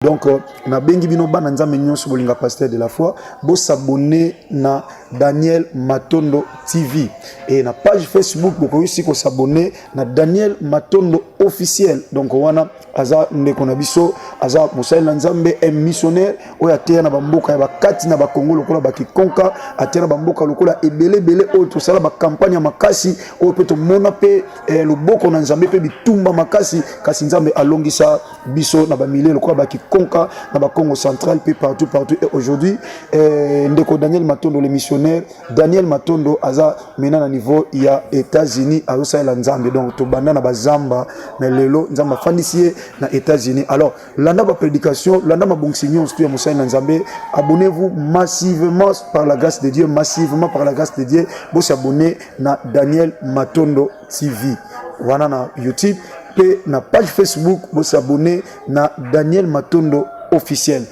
Donc, na bengi bino bana nzambe nyonso bolinga pasteur de la foi, bo s'abonner na Daniel Matondo TV et na page Facebook boko aussi ko s'abonner na Daniel Matondo officiel. Donc wana aza ndeko na biso aza mosaïla nzambe un missionnaire oya teya na bamboka ya bakati na bakongo lokola bakikonka ateya na bamboka lokola ebele oyo tosala ba campagne ya makasi oyo pe tomona pe loboko na nzambe pe bitumba makasi kasi nzambe alongisa biso na bamile lokola bakikonka na bakongo central pe partout et aujourd'hui ndeko Daniel Matondo le missionnaire Daniel Matondo aza mena na niveau ya États-Unis azosalela nzambe donc to banda na bazamba mais lelo nzamba fandisier na États-Unis. Alors landa ba prédication landa ma bonsignon tout ya mosaïla nzambe, abonnez-vous massivement par la grâce de Dieu, massivement par la grâce de Dieu, vous s'abonner na Daniel Matondo TV wana na YouTube pe na page Facebook vous s'abonner na Daniel Matondo officiel.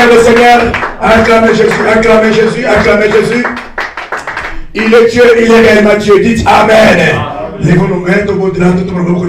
Le Seigneur, acclamez Jésus, acclamez Jésus, acclamez Jésus. Il est Dieu, il est réellement Dieu. Dites Amen. Lèvons nos mains, tout le monde là, tout le monde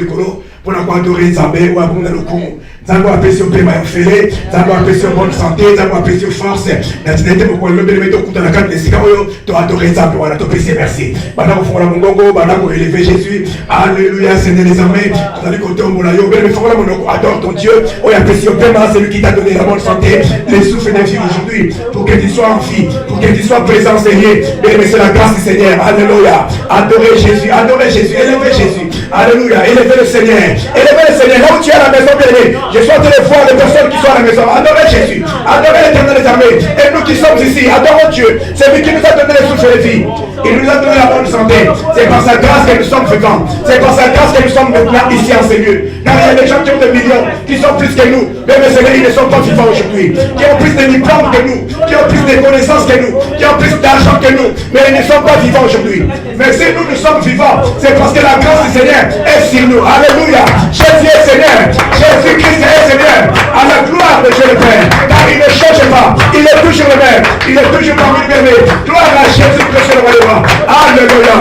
pour adorer Zambé ou abonder le coup. Zambé a payé paiement fait, Zambé a payé bonne santé, Zambé a payé force. Natinete pour le bien mettre au coup dans la carte des cigares, tu as adoré Zambé, voilà, tu as payé merci. Maintenant, il faut la mongongo, maintenant, pour élever Jésus. Alléluia, Seigneur des armées. Dans le côté au Moulayo, mais il faut la mongongo, adore ton Dieu. Oh, il a payé paiement, c'est lui qui t'a donné la bonne santé, les souffles de vie aujourd'hui, pour que tu sois en vie, pour que tu sois présent, Seigneur. Bien, mais c'est la grâce du Seigneur. Alléluia. Adorez Jésus, élevez Jésus. Alléluia, élevez le Seigneur. Élevez le Seigneur. Là où tu es à la maison, bien aimé, je souhaite les voir les personnes qui sont à la maison. Adorez Jésus. Adorez l'Éternel des armées. Et nous qui sommes ici, adorons Dieu. C'est lui qui nous a donné les souffles de vie. Il nous a donné la bonne santé. C'est par sa grâce que nous sommes vivants. C'est par sa grâce que nous sommes maintenant ici en ce lieu. Car il y a des gens qui ont des millions, qui sont plus que nous. Mais Seigneur, ils ne sont pas vivants aujourd'hui. Qui ont plus de diplômes que nous. Qui ont plus de connaissances que nous. Qui ont plus d'argent que nous. Mais ils ne sont pas vivants aujourd'hui. Mais si nous sommes vivants, c'est parce que la grâce du Seigneur est sur nous. Alléluia. Jésus est Seigneur. Jésus-Christ est Seigneur. À la gloire de Dieu le Père. Car il ne change pas. Il est toujours le même. Il est toujours parmi les mêmes. Gloire à Jésus-Christ le roi. Alléluia.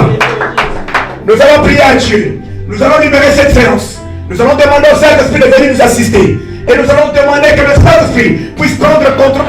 Nous allons prier à Dieu. Nous allons libérer cette séance. Nous allons demander au Saint-Esprit de venir nous assister. Et nous allons demander que le Saint-Esprit puisse prendre le contrôle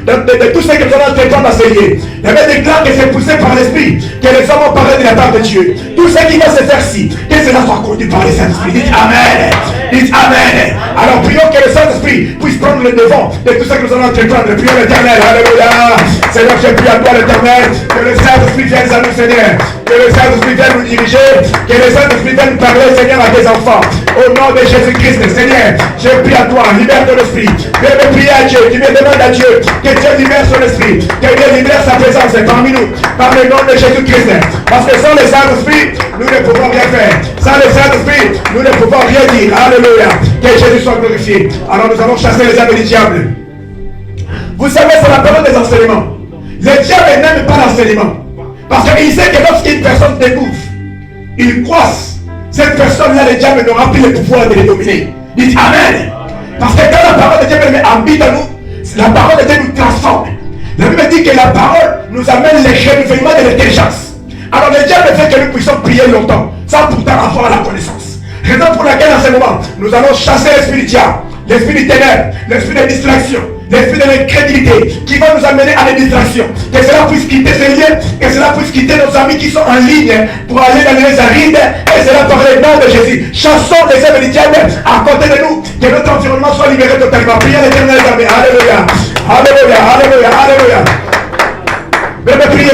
de tout ce que nous allons entreprendre à s'élier. La Bible déclare que c'est poussé par l'Esprit que les hommes ont parlé de la part de Dieu. Tout ce qui va se faire ci, que cela soit conduit par les Saint-Esprit. Dites Amen. Dites Amen. Alors prions que le Saint-Esprit puisse prendre le devant de tout ce que nous allons entreprendre. Prions l'Éternel. Alléluia. Seigneur, je prie à toi l'Éternel. Que le Saint-Esprit vienne à nous, Seigneur. Que le Saint-Esprit vienne nous diriger. Que le Saint-Esprit vienne nous parler, Seigneur, à tes enfants. Au nom de Jésus-Christ, Seigneur, je prie à toi, libère ton esprit. Je vais prier à Dieu, tu me demandes à Dieu que Dieu libère son esprit, que Dieu libère sa présence parmi nous, par le nom de Jésus-Christ. Parce que sans le Saint-Esprit, nous ne pouvons rien faire. Sans le Saint-Esprit, nous ne pouvons rien dire. Alléluia. Que Jésus soit glorifié. Alors nous allons chasser les âmes du diable. Vous savez, c'est la période des enseignements. Le diable n'aime pas l'enseignement. Parce qu'il sait que lorsqu'une personne découvre, il croise. Cette personne-là, le diable n'aura plus le pouvoir de les dominer. Dites Amen. Parce que quand la parole de Dieu habite en nous, la parole de Dieu nous transforme. La Bible dit que la parole nous amène les renouvellements de l'intelligence. Alors le diable fait que nous puissions prier longtemps, sans pourtant avoir la connaissance. Raison pour laquelle en ce moment, nous allons chasser l'esprit du diable, l'esprit du ténèbre, l'esprit de distraction, l'esprit de l'incrédulité qui va nous amener à la distraction. Que cela puisse quitter ces liens, que cela puisse quitter nos amis qui sont en ligne pour aller dans les arides, et cela par le nom de Jésus. Chassons les œuvres du diable à côté de nous, que notre environnement soit libéré totalement. Priez l'Éternel. Alléluia. Alléluia. Alléluia. Alléluia. Priez,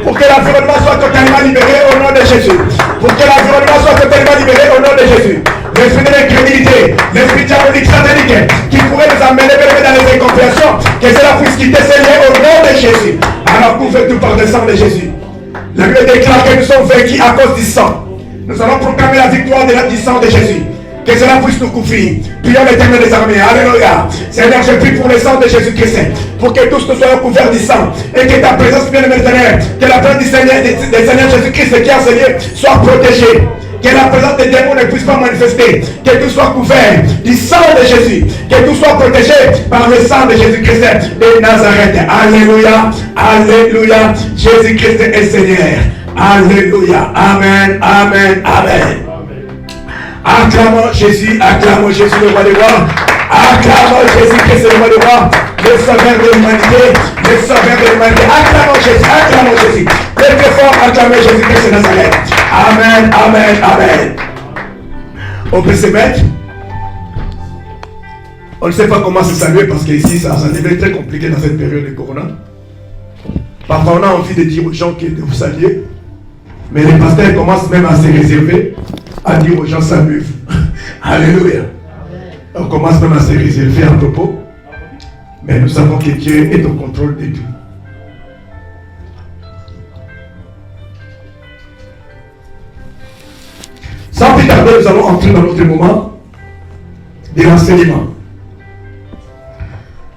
pour que l'environnement soit totalement libéré au nom de Jésus. Pour que l'environnement soit totalement libéré au nom de Jésus. L'esprit de l'incrédulité, l'esprit diabolique, satanique, qui pourrait nous amener dans les incompréhensions, que cela puisse quitter ces liens au nom de Jésus. Alors couvre tout par le sang de Jésus. La Bible déclare que nous sommes vaincus à cause du sang. Nous allons proclamer la victoire du sang de Jésus. Que cela puisse nous couvrir. Prions l'Éternel des armées. Alléluia. Seigneur, je prie pour le sang de Jésus-Christ. Pour que tous nous soyons couverts du sang. Et que ta présence, bien aimé Seigneur, que la présence du Seigneur Jésus-Christ qui a enseigné soit protégée. Que la présence des démons ne puisse pas manifester. Que tout soit couvert du sang de Jésus. Que tout soit protégé par le sang de Jésus-Christ de Nazareth. Alléluia. Alléluia. Jésus-Christ est Seigneur. Alléluia. Amen. Amen. Amen. Acclamons Jésus le roi des rois. Acclamons Jésus-Christ le roi des rois, le sauveur de l'humanité, le sauveur de l'humanité. Acclamons Jésus. Le plus fort, acclamez Jésus-Christ de Nazareth. Amen, amen, amen. On peut se mettre. On ne sait pas comment se saluer parce qu'ici, ça devient très compliqué dans cette période de Corona. Parfois, on a envie de dire aux gens de vous saluer, mais les pasteurs commencent même à se réserver, à dire aux gens salut. Alléluia. On commence même à se réserver un propos, mais nous savons que Dieu est au contrôle de tout. Sans plus tarder, nous allons entrer dans notre moment de l'enseignement.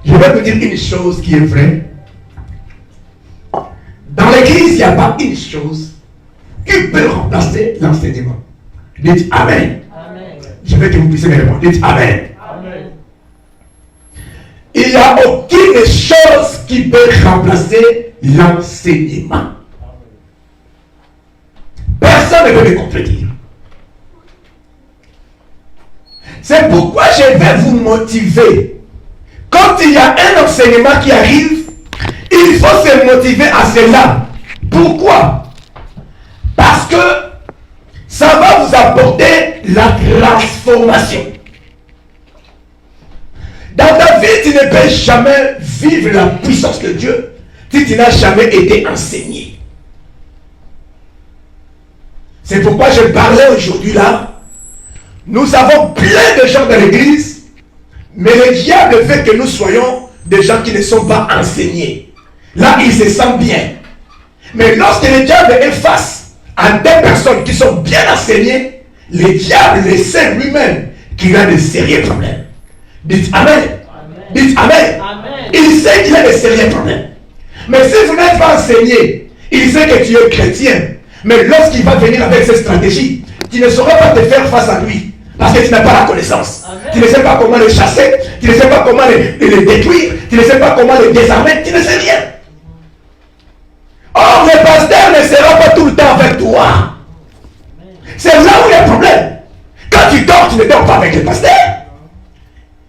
Je vais vous dire une chose qui est vraie. Dans l'église, il n'y a pas une chose qui peut remplacer l'enseignement. Dites Amen. Amen. Je veux que vous puissiez me répondre. Dites Amen. Amen. Il n'y a aucune chose qui peut remplacer l'enseignement. Personne ne peut me contredire. C'est pourquoi je vais vous motiver. Quand il y a un enseignement qui arrive, il faut se motiver à cela. Pourquoi? Parce que ça va vous apporter la transformation. Dans ta vie, tu ne peux jamais vivre la puissance de Dieu si tu n'as jamais été enseigné. C'est pourquoi je parlais aujourd'hui là. Nous avons plein de gens dans l'église, mais le diable veut que nous soyons des gens qui ne sont pas enseignés. Là, il se sent bien. Mais lorsque le diable est face à des personnes qui sont bien enseignées, le diable le sait lui-même qu'il a de sérieux problèmes. Dites Amen. Amen. Dites Amen. Amen. Il sait qu'il a de sérieux problèmes. Mais si vous n'êtes pas enseigné, il sait que tu es chrétien. Mais lorsqu'il va venir avec cette stratégie, tu ne sauras pas te faire face à lui. Parce que tu n'as pas la connaissance. Amen. Tu ne sais pas comment le chasser. Tu ne sais pas comment le détruire. Tu ne sais pas comment le désarmer. Tu ne sais rien. Or, le pasteur ne sera pas tout le temps avec toi. C'est là où il y a le problème. Quand tu dors, tu ne dors pas avec le pasteur.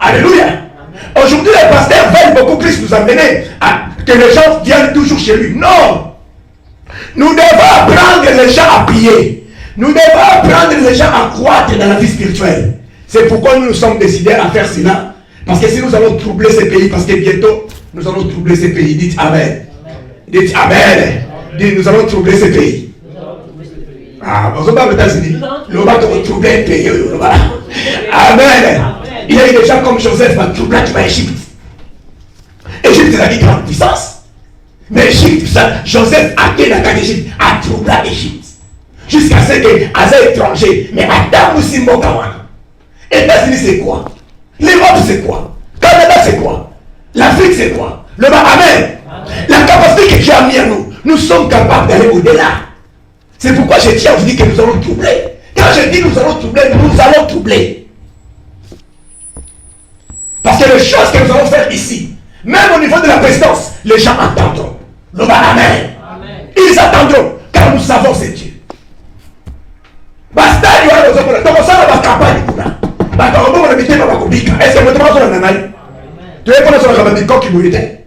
Alléluia. Aujourd'hui, les pasteurs veulent beaucoup plus nous amener à que les gens viennent toujours chez lui. Non. Nous devons apprendre les gens à prier. Nous devons apprendre les gens à croître dans la vie spirituelle. C'est pourquoi nous nous sommes décidés à faire cela. Parce que si nous allons troubler ces pays, parce que bientôt, nous allons troubler ces pays. Dites Amen. Dites Amen. Dites, nous allons troubler ces pays. Ah, vous avez aux États-Unis. Nous allons troubler un pays. Amen. Il y a eu des gens comme Joseph qui ont troublé Égypte. Égypte, c'est la grande puissance. Mais Égypte, Joseph a été dans l'Égypte, a troublé l'Égypte. Jusqu'à ce que Aza étranger, mais Adam aussi Mokawana. États-Unis, c'est quoi? L'Europe, c'est quoi? Canada, c'est quoi? L'Afrique, c'est quoi? Le bas, Amen. La capacité que Dieu a mis à nous, nous sommes capables d'aller au-delà. C'est pourquoi je tiens à vous dire que nous allons troubler. Quand je dis nous allons troubler. Parce que les choses que nous allons faire ici, même au niveau de la présidence, les gens attendront. Le bas, Amen. Ils attendront, car nous savons c'est Dieu. Basta, il y a des gens qui ont campagne. Est-ce que vous avez un analyse? Tu es pour la campagne qui vous était.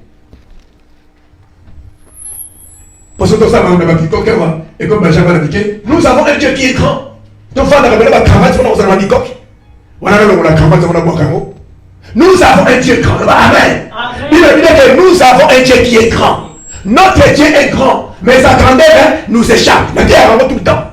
Parce que tout ça, et comme Benjamin l'a dit, nous avons un Dieu qui est grand. Donc, il faut que la campagne soit dans la coque. Voilà la campagne sur la boîte. Nous avons un Dieu grand. Amen. Il veut dire que nous avons un Dieu qui est grand. Notre Dieu est grand, mais sa grandeur nous échappe. La terre est tout le temps.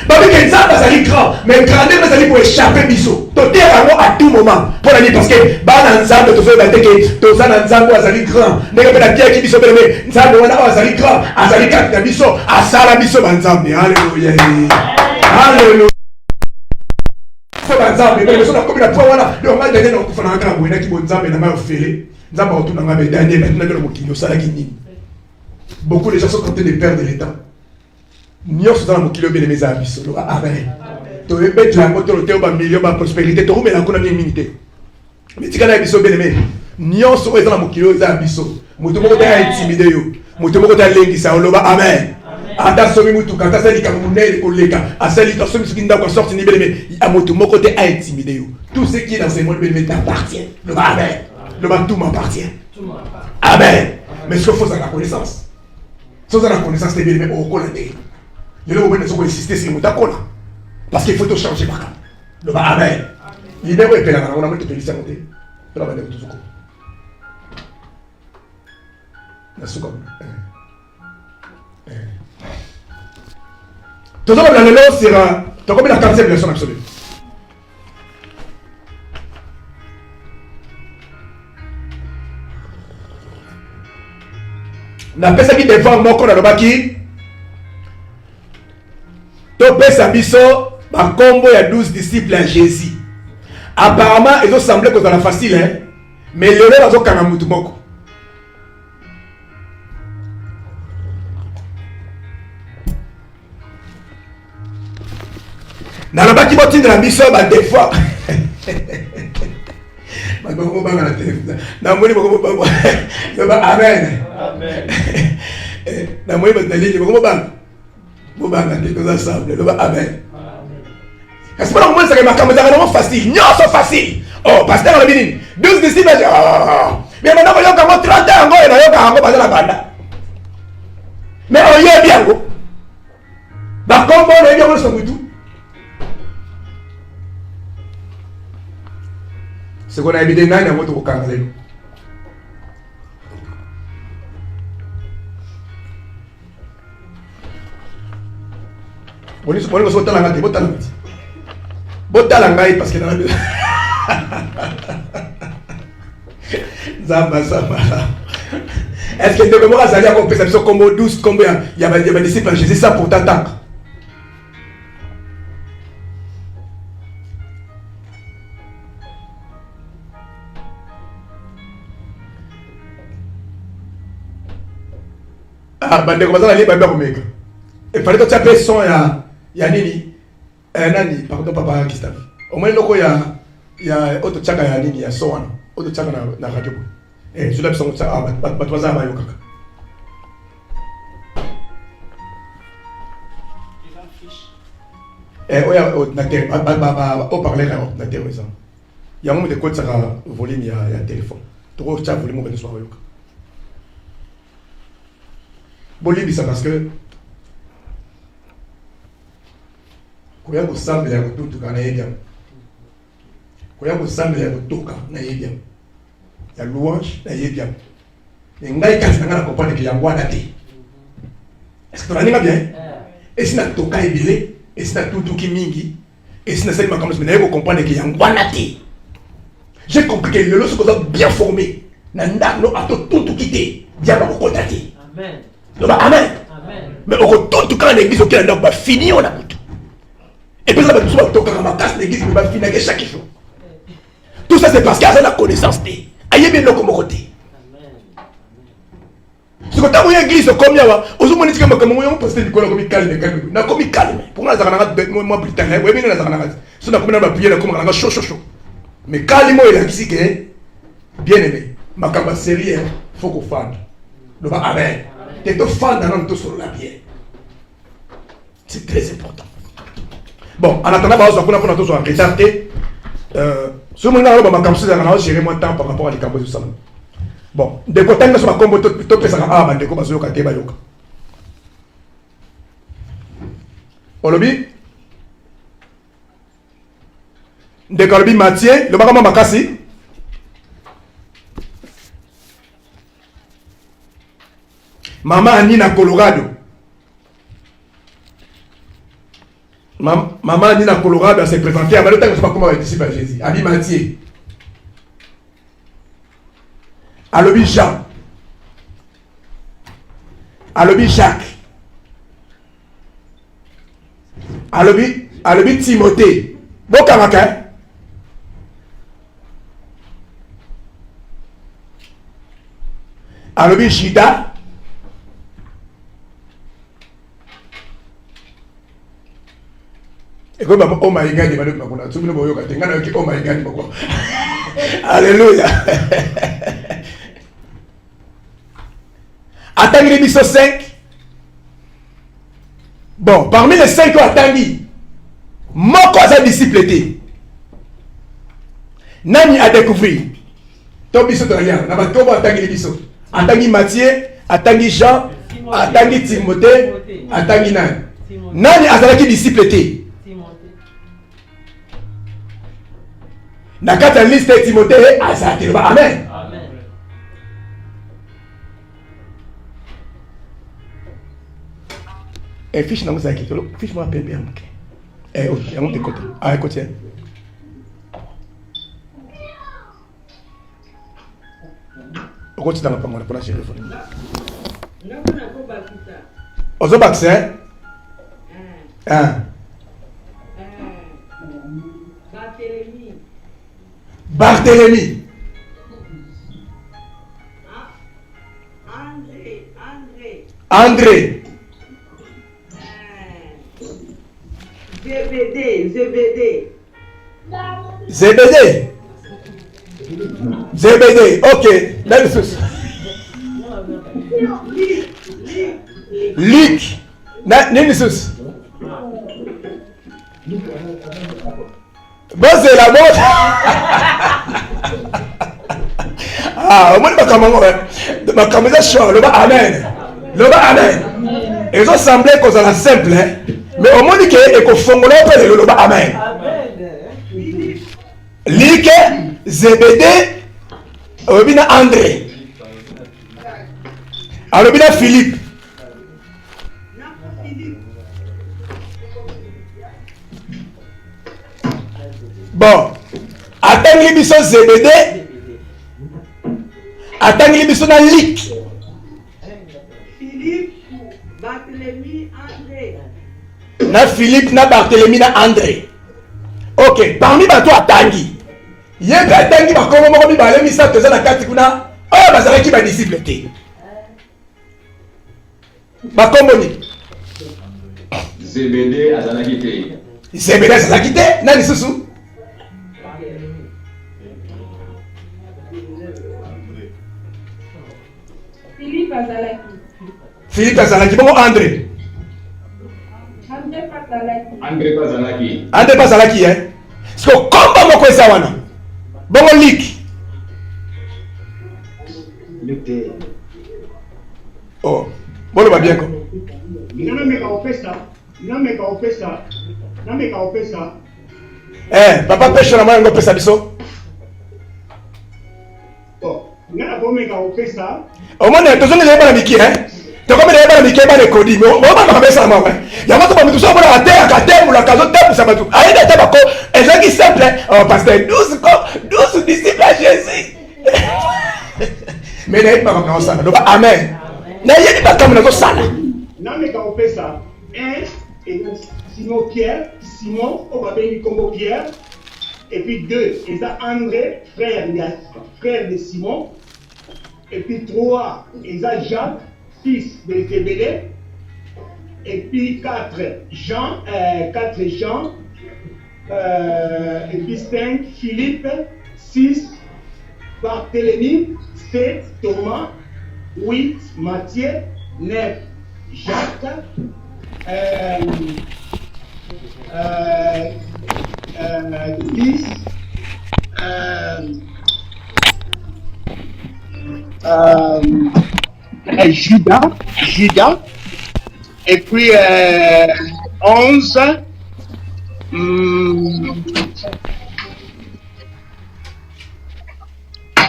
Parce que ça va grand, mais grandeur va pour échapper biso. La terre à tout moment. Pour la dire parce que dans Nzambe, tu fais battre que tu as Nzambe azali grand. N'est pas la terre qui biso mais Nzambe wana azali grand, azali kata biso, asala biso Nzambe. Alléluia. Alléluia. Nzambe, mais so na comme la point wana, le moment dernier on fana ka wena ki Nzambe na ma ofele. Nzambe otuna nga be dernier maintenant le mokinyo sala ki nini. Beaucoup de gens sont en train de perdre le temps. Nous sommes dans le bien mes amis. Amen. Tu veux mettre la moto, tu as un million de prospérité, tu as un minute. Mais tu as un million de bien. Nous sommes dans le kilo des amis. Nous sommes intimidés. Nous sommes lengi. Amen. Anda somi mutu kata sali kamunele koleka asali to somi skinda ko sorti ni beleme amoto moko te intimidé. Tout ce qui est dans ce monde beleme t'appartient. Le amen. Le tout m'appartient. Amen. Mais ce qu'il faut c'est la connaissance. Sans la connaissance de beleme au colonné. Il y a des gens qui insistent sur le monde. Parce qu'il faut tout changer par là. Le amen. Il y a des gens qui ont été félicité. Il y a des gens qui ont tout le monde dans le lot sera. Tu as combien de 45 personnes absolues? La personne qui défend mon corps dans le baki. Topesa biso ba combo ya 12 disciples à Jésus. Apparemment, ils ont semblé que c'était facile, hein? Mais le rêve a quand même mutu moko. Dans le bas qui botte de la biso, bah des fois. Amen. Amen. Parce que moi, c'est facile. Non, c'est facile. Oh, pasteur, on a dit 12 disciples. Mais maintenant, on a 30 ans, on a la bande. Mais on y est bien. Par contre, on est bien, on est tout. C'est qu'on a évité dans la moto au Canada. On est supposé que ce soit dans la gâte, parce que dans la Zamba. Est-ce que tu peux me dire qu'on peut faire comme 12, combien il y a des disciples, Jésus, ça pour t'attendre? Ah, bande comme ça, les babes comme mec. Il fallait que tu appelles son ya nini. Nani, pardon papa Gustave. Au moins loko ya auto chaka ya nini ya son. Auto chaka na radio. Je l'ai son ça ba toza ba yo kaka. Oya ordinateur ba parler na ordinateur ça. Il y a un moment de code ça volume ya téléphone. trop tcha volume ben so yoka bolibi ça parce que koya ko sambe ya kututu kana yebia koya ko sambe ya kutoka na yebia ya louange na yebia ngai kasi ngana comprendre que yango ana te est-ce que tu vas bien et si na toka ebile et si na tutuki mingi et si na sali makambo mais na comprendre que yango ana te. J'ai compris que le lorsque vous êtes bien formé, nanda no ato tout quitter, bien va contacter. Amen. Amen. Mais au retour tout quand l'église auquel on va finir on a tout. Et puis ça va tout toquer dans ma casse l'église va finir chaque jour. Tout ça c'est parce qu'il y a la connaissance de. Aïe bien comme côté. Ce que tu as vu l'église comme il y a, aux hommes qui m'ont comme on passer du comme calme, na comme calme. Pour moi ça va moi plus tard, ouais bien ça va. Ça na comme na prier comme na chaud. Mais calme il a dit que bien aimé, ma camba sérieux, faut qu'on fasse. Le va amen. Tu te fais dans tout sur la bien. C'est très important. Bon, en attendant, on va prendre tout en retard. Ce moment-là, on va commencer gérer moins de temps par rapport à les cambos du salon. Bon, de côté, on va combo tout ça à de quoi bazoka ke bayoka. Olobi de Kolobi Mathieu, le bagama makasi. Maman Anina Colorado. Maman Anina Colorado s'est présentée à Malota, je ne sais pas comment elle participe à Jésus. Abi Mathieu. Alobi Jean. Alobi Jacques. Alobi Timothée. Bokamaka. Alobi Shida. Et comme oh my God, oh my God, alléluia. Attendez les 5. Bon, parmi les 5 qui ont attendu, mon cousin disciple était. Nani a découvert. Ton biso de rien. N'a pas comment attendre les biso. Attendre Matthieu, attendre Jean, attendre Timothée, attendre Nani. Nani a qui disciple était. Dans la liste de Timothée, amen. Amen. Et fiche dans ça qui fiche moi appelle bien. Eh OK, on t'écoute. Ah écoute. On continue dans la parole pour la chérie. Ozo vaccin. Barthélemy. André. Zébédé. OK. Luc. Nénisus. Bon, c'est la mode. Ah, au moins, ma caméra, le bas, amen. Le bas, amen. Ils ont semblé qu'on a la simple, mais au moins, il est qu'on fongole le bas, amen. Lique, Zébédé, Robina André. Robina Philippe. Bon, attends les bisons Zébédé, attends les bisons dans Lick. Philippe, Barthélemy, André. Na Philippe, na Barthélemy, na André. Ok, parmi bateau à Tanguy. Il y a un Tanguy, ma comment on va mis ça, tu as la carte kuna. Oh, bah ça qui va disciple. Ma comment Zébédé à Zanakité. Zébédé à Zanakité, nani susu. Philippe Azalaki. Philippe Azalaki, bon André. André Pazalaki. André Pazalaki, hein. Parce que comme on peut savoir, bon Lick. Oh, bon, va bien quoi. Eh, papa pêche la main, on peut ça biso. Au moins, tu as pas la Mickey, hein? Tu as pas la Mickey, pas les codis, mais on va pas faire ça, moi. Il y a pas de tout ça pour la terre, à terre, ou la case de terre, ça va tout. Allez, t'as pas quoi? Et ça qui simple, oh, pasteur, 12 disciples à Jésus. Mais n'est pas comme ça, donc amen. N'est pas comme ça. Non, mais quand on fait ça, Simon Pierre, Simon, on va appeler comme Pierre, et puis 2, et ça André, frère de Simon, et puis 3, et ça Jacques, fils de Zébédée, et puis 4 Jean, et puis 5 Philippe, 6 Barthélemy, 7 Thomas, 8 Matthieu, 9 Jacques, 10 Judas, et puis 11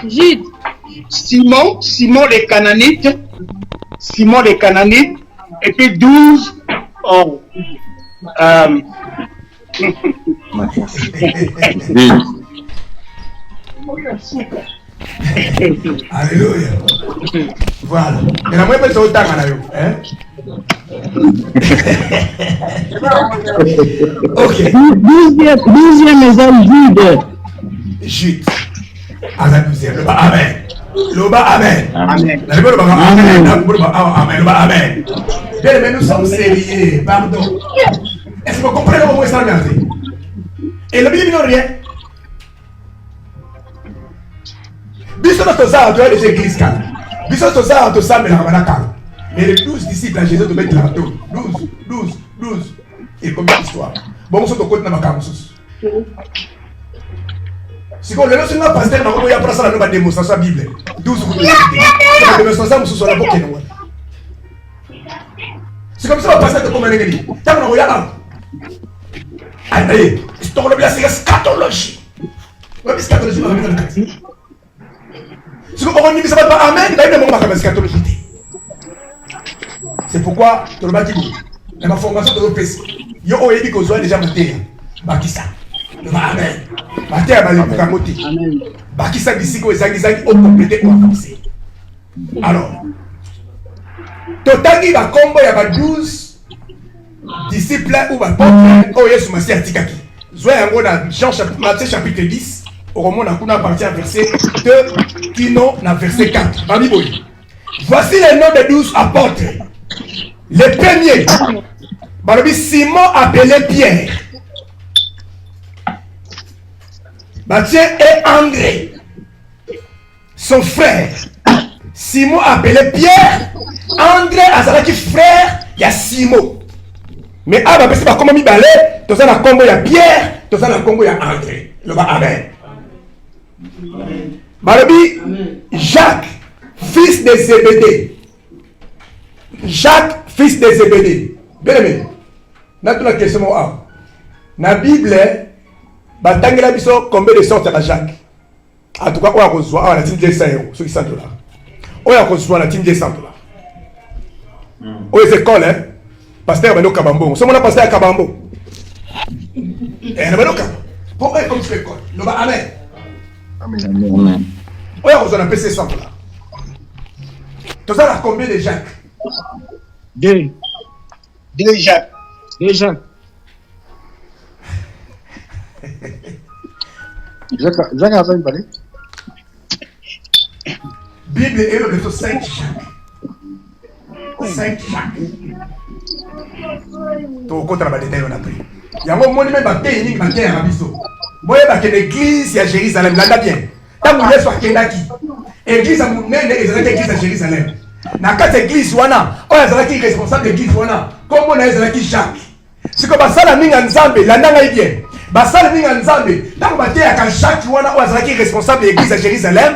Jude. Simon les Canaanites, et puis 12 Alléluia. Voilà. Et la moyenne, c'est autant à la hein? Ok. 12e maison Jude. À la 12e. Amen. Loba, amen. Amen. Amen. Mais nous sommes sérieux. Pardon. Est-ce que vous comprenez comment ça va? Et la Bible n'a rien. Biso na toza doit les églises calmes. Biso toza to ça mais la calme. Mais les 12 disciples à Jésus de mettre la tour. 12. Et comme une histoire. Bon, on se compte dans ma camus. Si on le laisse na pasteur na ko ya prasa la no démonstration Bible. 12 vous. La démonstration musu la boke no. C'est comme ça le pasteur de comme un église. Tant on regarde. Allez, histoire de bien c'est scatologie. Ouais, mais scatologie va venir dans le si vous ne savez pas amen, c'est pourquoi tu le bâtis. Dans ma formation de l'OPC, il y a dit que vous avez déjà maté. Bakissa. Amen. Maté à Bali pour Kamoté. Bakissa d'ici que vous avez complété ou avancé. Alors, total, il va combo, il y a 12 disciples ou apôtres. Oh, yes, ma sœur Tikaki. Zoé en gros dans Jean chapitre 10. Au roman, on a parti à verset 2, qui n'ont à verset 4. Voici les noms des 12 apôtres. Le premier, Simon appelé Pierre. Matthieu et André, son frère. Simon appelé Pierre. André Azalaki frère, il y a Simon. Mais avant, c'est pas comment il balait. Dans un combo, il y a Pierre. Dans un combo, il y a André. Le bas, amen. Balobi, Jacques, fils de Zébédée. Jacques, fils de Zébédée. Bien aimé. Maintenant, la question est dans la Bible, Batangela Biso, combien de sortes à Jacques? En tout cas, on a reçu la team de 100 €, ceux qui sont $. On a reçu la team de $100. Aux écoles, hein? Pasteur Beno Kabambo. Sommes là, pasteur Kabambo. Et Beno Kabambo. Pourquoi comme tu fais école? Le bas, amen. Amen. Oui, on a PC 100 $. Tu as combien de Jacques? 2 Jacques. Jacques a pas parlé. Bible est le 5 Jacques. 5 Jacques. Tu as compté la détail on a pris. Il y a un moment même bataille ni bataille à Rabiso. Moi il y a l'église à Jérusalem là bien. Tant que vous êtes Kendaki. Église à Mounene et l'église à Jérusalem. Na quatre églises wana, on a qui responsable de l'église wana. Comme on a qui Jacques. C'est comme ça la minga nzambe, la nanga bien. Basala minga nzambe, tant que bataille à Jacques wana, on a qui responsable de l'église à Jérusalem.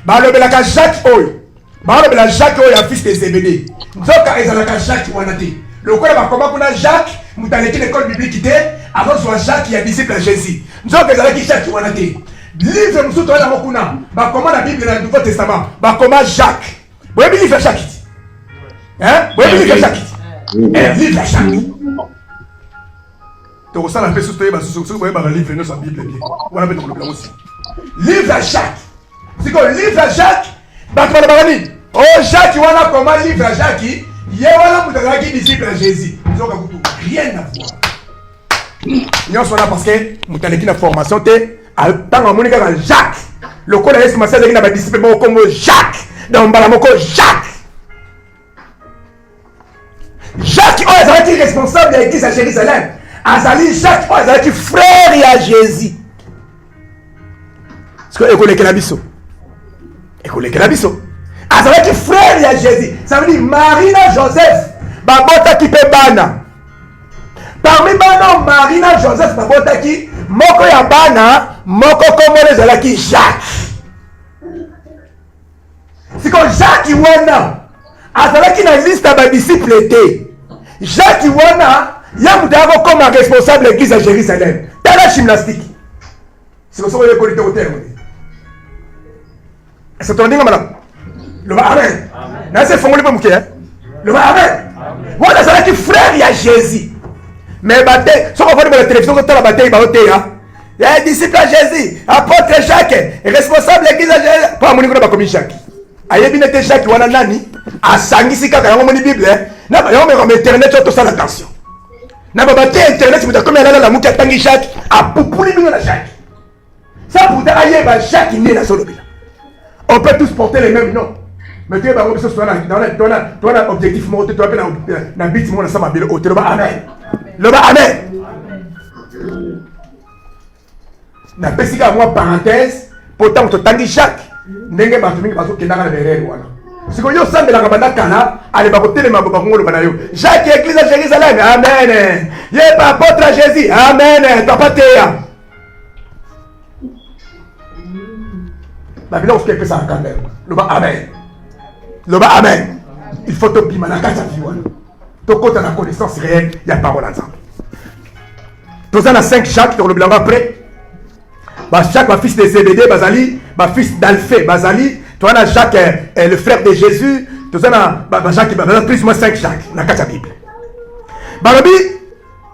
Ba le belaka Jacques oy. balobela Jacques oyo ya fils de Zébédée nzoka ezalaka Jacques wana te lokola bakoma kuna Jacques moto aleki l'école biblique te azozwa Jacques ya disciple ya Jésus nzoka ezalaki Jacques wana te livre mosusu toyana yango kuna bakoma na Bible na Nouveau Testament bakoma Jacques boyebi livre ya Jacques ti boyebi livre ya Jacques ti livre ya Jacques tokosala mpe soki toyeba soki boyebaka livre nyonso ya Bible bien wana mpe tokolobela aussi livre ya Jacques sikoyo livre ya Jacques bato balobaka nini o Jacques wana koma livre ya Jacques ye wana moto azalaki disciple ya Jésus nzoka kutu rien à voir nyonso wana parce que moto aleki na formation te ntango amoni kaka Jacques lokola Yesu Masiya azalaki na badisciple moko kombo Jacques na mbala moko Jacques oyo azalaki responsable ya église ya Jérusalem azali Jacques oyo azalaki frère ya Jésus sikoyo ekolekela biso azalaki frère ya Jésus ça veut dire Marie na Joseph babotaki mpe bana parmi bana Marie na Joseph babotaki moko ya bana moko kombo ezalaki Jacques sikoyo Jacques wana azalaki na liste ya badisciple te Jacques wana ya moto akokoma responsable ya église ya Jérusalem tala gymnastique sikosoko yekoli te kotere est-ce que tu as dit le amen na c'est fongoli pas mouké le amen voilà ça qui frère ya Jésus mais baté ce qu'on voit dans la télévision quand la bataille ba oté ya disciple à Jésus apôtre Jacques responsable l'église à Jésus pas moni ko ba comme Jacques ayebi nete Jacques wana nani asangisi kaka yango moni Bible na ba yango me internet to ça attention na ba baté internet muta comme la mouké tangi Jacques a populi bingo na Jacques ça pour ta ayeba Jacques né na solo. On peut tous porter les mêmes noms. Mais tu es dans l'objectif, tu es dans le but, tu es amen. Le amen. Na pesika moi parenthèse, pourtant tu tangi Jacques. Ndenge ba tumi ba so kendanga na berere wana. Siko yo sande la kabanda kana, ale ba kotelema ma ba ngolo bana yo. Jacques église à Jérusalem. Amen. Ye ba apôtre à Jésus. Amen. Papa teya. La Bible on fait ça quand même. Le bas amen. Le bas amen. Il faut te bima na kata viwana. To kota na connaissance réelle, il y a parole ensemble. Tous en a 5 Jacques dans le blanc après. Bah Jacques ma fils de Zébédée Bazali, ma fils d'Alphée Bazali, toi on a Jacques le frère de Jésus, tous en a Jacques plus ou moins 5 Jacques na kata Bible. Balobi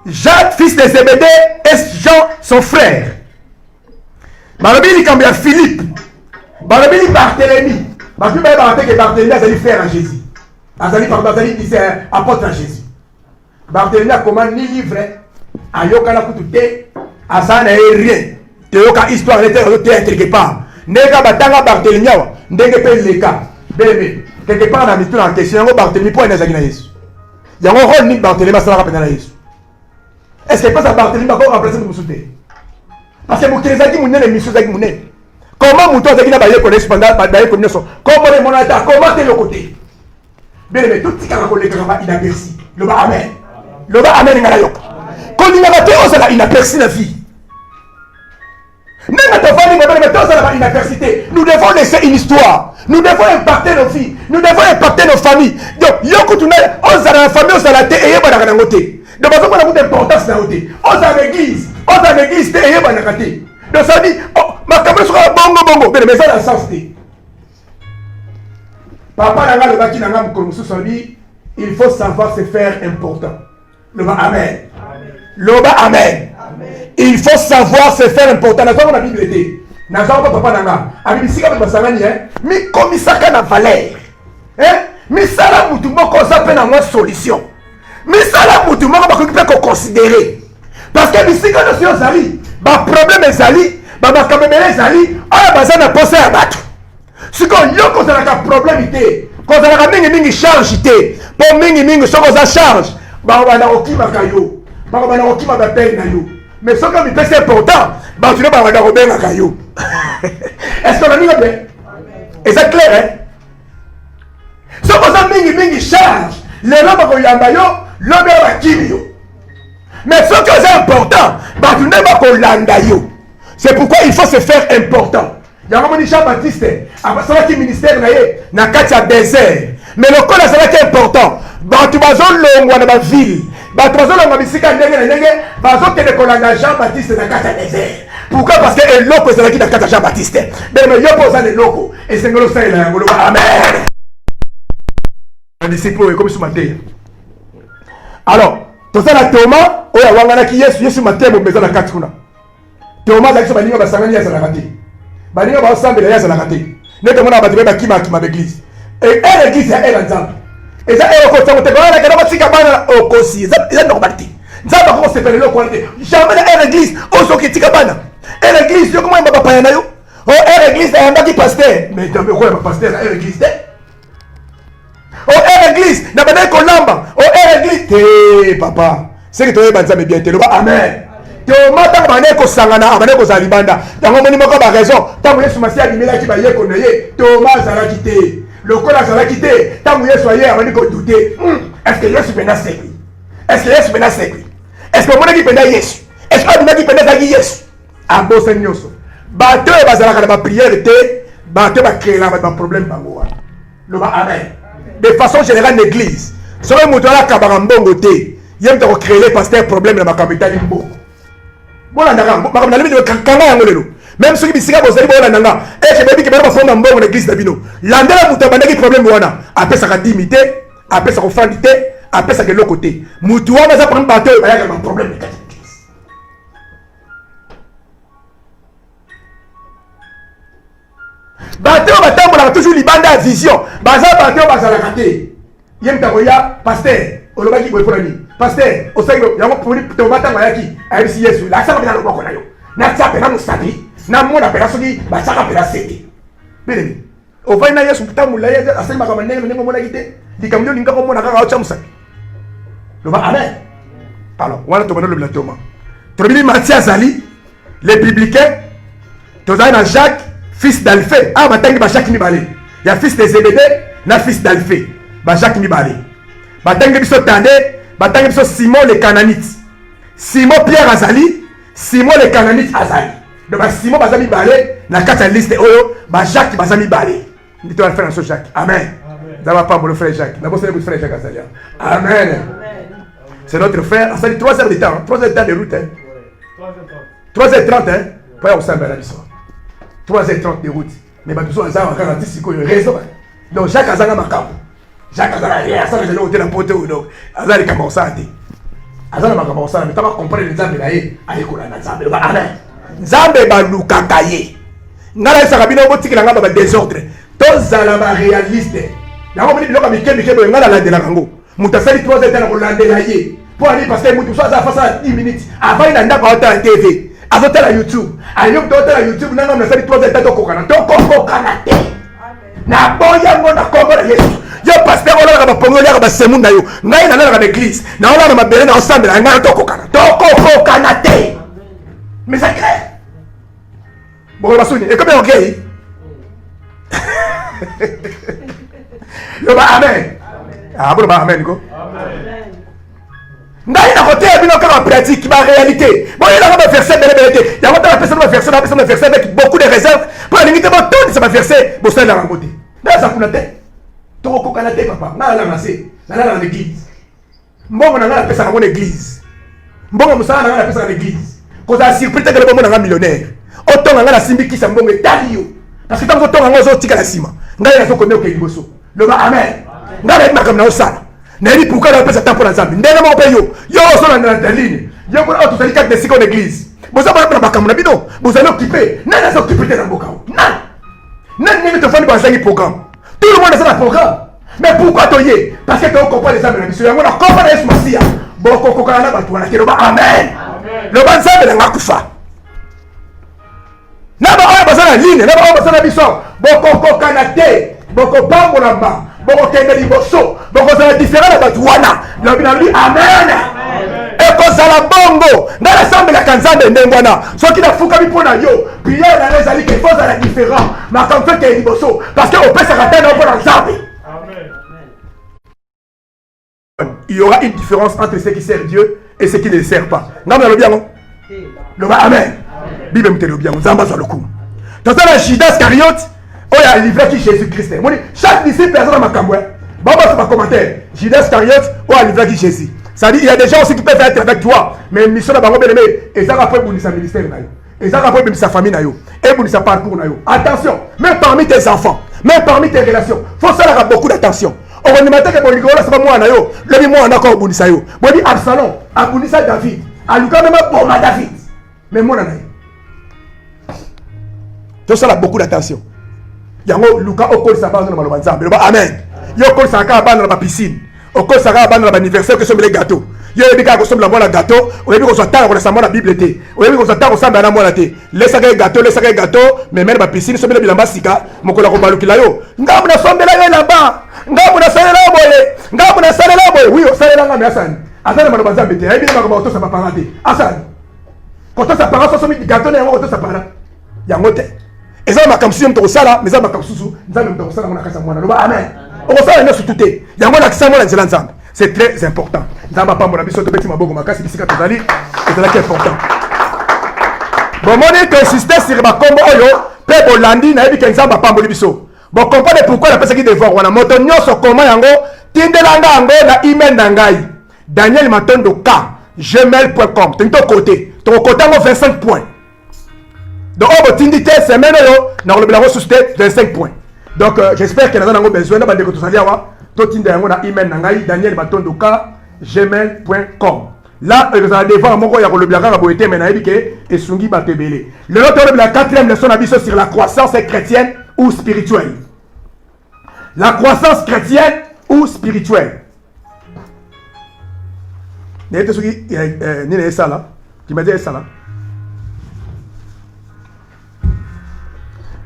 Jacques fils de Zébédée et Jean son frère. Balobi il cambia Philippe. Balobi Barthélemy. Balobi que Barthélemy azali frère à Jésus. Azali disait apôtre à Jésus. Barthélemy a commandé ni livre ayoka na kututé asana rien. Teyoka histoire était quelque part. Nega batanga Barthélemy wa ndenge pe leka. Bébé quelque part na mitu na question ngo Barthélemy po ezaki na Yesu. Yango rôle ni Barthélemy sala pena na Yesu. Est-ce que pas ça Barthélemy va remplacer nous souté? Parce que Moukélezaki Mounen et Michou Zaki Mounen. Comment Mouton Zaki n'a pas eu connaissance pendant la connaissance? Comment les monateurs? Comment t'es le côté? Bien mais tout ce qui a collé inaperçu. Le bas amen. Le bas amen n'a yok. Quand il n'a pas été on s'est inaperçu la vie. Même à ta famille, on inapercité. Nous devons laisser une histoire. Nous devons impacter nos filles. Nous devons impacter nos familles. Donc, yoko tu n'as on s'est la famille on s'est la terre et yeba n'a côté. Donc parce qu'on a beaucoup d'importance dans côté. On s'est l'église. On s'est l'église et yeba n'a côté. Donc ça dit oh ma caméra sera bongo mais ça dans sens té. Papa n'a pas le bâti n'a pas comme ça dit il faut savoir se faire important. Le bas amen. Le bas amen. Il faut savoir se faire important. Nous avons la Bible était. Nous avons papa nanga. Avec si comme basangani mi komisaka na valeur. Mi sala mutu moko za pe na moi solution. Mi sala mutu moko ba ko considérer. Parce que bisika no sio zali, ba problème ezali, ba kamemele ezali, aya bazana poser ya bato. Siko yoko za ka problème té. Ko za ka mingi charge té. Po mingi soko za charge. Ba na okima kayo. Ba na okima ba peine na yo. Mais ce qui est important, tu ne vas pas rebenga caillou. Est-ce qu'on a mis bien? Et c'est clair, hein? Ce que ça mingi charge, les gens vont yamba yo, l'homme va kimio. Mais ce qui est important, tu ne vas pas landa yo. C'est pourquoi il faut se faire important. yango moni Jean-Baptiste asalaki ministère na ye na kati ya désert mais lokola azalaki important bato bazolongwa na baville bato bazolongwa bisika ndenge na ndenge bazokende kolanda Jean-Baptiste na kati ya désert. Pourquoi? Parce que eloko ezalaki na kati ya Jean-Baptiste mais yo mpo oza na eloko esengeli osalela yango loba amen. Bandisciple oyo ekomi suma te. Alors toza na Thomas oyo awanganaki Yesu mateya bomeza na kati kuna. Thomas azalaki so baninga basangani ye azalaka te baninga baosambela ye azalaka te nete mona bato bakima baeglise église ya ela nzambe eza elokosango te wana kana batika bana okosi eza normal te nzambe akokosepela eloko wana te jamais na église osoki tika bana église yo komoyamba bapaya na yo église ayambaki paster mais tambe okoya bapaster na église te église na bandaki kolamba église te papa seki toyeba nzambe bien te loba amen. Thomas tango bane kosangana bane kozala libanda yango moni moko ba raison tango Yesu masi abimelaki bayeko na ye Thomas azalaki te lokola azalaki te tango Yesu aye abandi kodouter est-ce que Yesu pena sekwi est-ce que omonaki pena Yesu est-ce que abimaki pena ezalaki Yesu abosa nyonso bato oyo bazalaka na bapriere te bato oyo bakreela bato baproblème bango wana loba amen. De façon générale l'église soki moto alakabaka mbongo te ye moto akocréele pasteur problème na makambo etali mbongo bolandaka makambo na limite kanga yango lelo même soki bisika bozali bolandanga eke bebi ke bana bafomba mbongo na église na bino landela moto abandaki problème wana apesaka dimi te apesaka ofrandi te apesaka eloko te motu wana aza prendre bato oyo bayaka baproblème na kati ya église. Bato oyo batambolaka toujours libanda ya vision baza bato oyo bazalaka te ye moto akoya paster olobaki boye mpona nini paster osangi yango Thomas ntango ayaki ayebisi Yesu lakisaka mpena loboko na yo natia pena mosapi namona pena soki batiaka pena sete belemi ovandi na Yesu tambola ye asali makambo ndenge ndenge omonaki te likambo nde olingaka omona kaka otya mosapi loba amen. Alors wana tobanda olobela Thomas tolobili Matthieu azali les biblicains tozali na Jacques fils d'Alphée awa batangi bajacques mibale ya fils de Zébédée na fils d'Alphée bajacques mibale batangi biso tande batangi biso Simon le Cananite Simon Pierre azali Simon le Cananite azali donc Simon baza mibale na kati ya liste oyo bajacques baza mibale ndito ya frère Jacques amen zaba pas le frère Jacques d'abord c'est le frère Jacques azali amen. C'est notre frère azali 3 heures de temps 3 heures de temps de route 3h30 pour aller au Samba la biso 3h30 de route mais bato so azala kaka tisi ko raison donc Jacques azanga makambo Jacques azala rien ça je l'ai na pote donc azali kama osante azala makambo osala mais tama comprendre nzambe na ye ayikola na nzambe ba amen nzambe ba lukaka ye ngala isa kabino botikila ngamba ba désordre tozala ba réaliste yango moni biloko mikemike boye ngala la de la kango mutasali 3h na kolandela ye pour aller parce que mutu so aza face à 10 minutes avant il ndako ata TV azotala YouTube ayo mtotala YouTube nanga mnasali 3h tokokana te na boyango na kombo na Yesu yo pasteur olaka ba pongoli ka ba semu na yo ngai na nala ka église na ola na mabele na osambela ngai tokokana te mais ça crée bon basuni et comme OK le ba amen ah bon ba amen ko amen ngai na côté bino kaka pratique ba réalité bon il a pas verset belé ya ngota personne va verser avec beaucoup de réserve pour limiter bon tout ça va verser bon ça na côté na ça kuna te to ko kana te papa na la nase na l'église mbongo na pesa na l'église mbongo musala na pesa na l'église ko za surprise que le bon na millionnaire otonga na simbi kisa mbongo etalio parce que tant que tonga ngozo tika la sima ngai na so connaît que liboso le ba amen ngai na comme na osala Nani pourquoi la pesa tempo na Nzambe ndenge mo pe yo so na ligne yo ko auto tali 4 de 5 d'église boza ba na makambo na bino boza no occupé nani za occupé na mboka nani ni te fani ba zangi programme tout le monde a un programme mais pourquoi toye parce que tu comprends les hommes na biso yango na comprendre Yesu Masia boko kokana na batu wana kelo ba amen le ba Nzambe na ngakufa na ba oya baza na ligne na ba oya baza na biso boko kokana te boko bango na ba boko kende liboso boko za différent na batu wana na lui amen et ko zala bongo na la Nzambe la kanzambe ndengwana soki na fuka bipona yo prière na les ali que faut la différent ma comme fait que liboso parce que au pesa katana pour Nzambe amen. Il y aura une différence entre ceux qui servent Dieu et ceux qui ne le servent pas. Non mais le bien non. Le amen. Bible me le bien Nzamba za lokumu. Dans la Judas Iscariote, il a livré qui Jésus-Christ. Chaque disciple a un macamboué. Bon, c'est pas commentaire. Judas Iscariote, il a livré qui Jésus. Ça dit, il y a des gens aussi qui peuvent être avec toi. Mais mission n'a pas bien aimé. Et ça va faire pour sa ministère. Et ça va faire pour sa famille. Et pour sa parcours. Attention, même parmi tes enfants, même parmi tes relations, il faut faire beaucoup d'attention. On va demander que le c'est pas moi. Le moi, on a encore Bounissa. Bon, dit Absalom, à Bounissa David. À Lucas, même pour ma David. Mais moi, on a. Tout ça a beaucoup d'attention. Yango Lucas au col ça va dans le ensemble. Amen. Yo col ça va dans la piscine. Au col ça va dans l'anniversaire que sont les gâteaux. Yo des gars qui sont la bonne gâteau, au début on s'attend à ça la Bible était. Au début on s'attend à la bonne té. Laisse ça gâteau, mais même la piscine sont la basika, mon cola ko balukila yo. Ngamu na sombe la là-bas. Ngamu na sala la boye. Ngamu na sala la boye. Oui, on sala la ngami Hassan. Hassan ma banza bete. Ai bien ma ko ça pas paraté. Hassan. Quand ça paraît so mi gâteau na ngo to ça paraît. Yango te. Et ça, ma kamsi, je ça là, mais ça, ma kamsousou, ça, même ça, on a cassé moi. Amen. On va faire tout tout. Il y a un accent, moi, ensemble. C'est très important. Dans ma part, mon ami, surtout petit mabogo, ma casse, ici, quand tu vas aller, c'est là qui est important. Bon, moi, je insiste sur ma combo, pe bolandi, na ebi kenza ma pambo libiso. Bon, comprenez pourquoi la personne qui dévore, on a motonio sur comment yango, tindelanga yango na email nangai. Daniel Matondo K, gmail.com. T'es ton côté. Ton côté, 25 points. Donc, on va t'indiquer, c'est maintenant, on va le susciter 25 points. Donc, j'espère que nous avons besoin de email Daniel Batondoka, gmail.com. Là, vous allez voir, il y a le blague à Boété, mais et Sungi Batebele. Le nôtre de la 4e leçon d'avis sur la croissance chrétienne ou spirituelle. La croissance chrétienne ou spirituelle. Il y a ça là. Qui m'a dit ça là.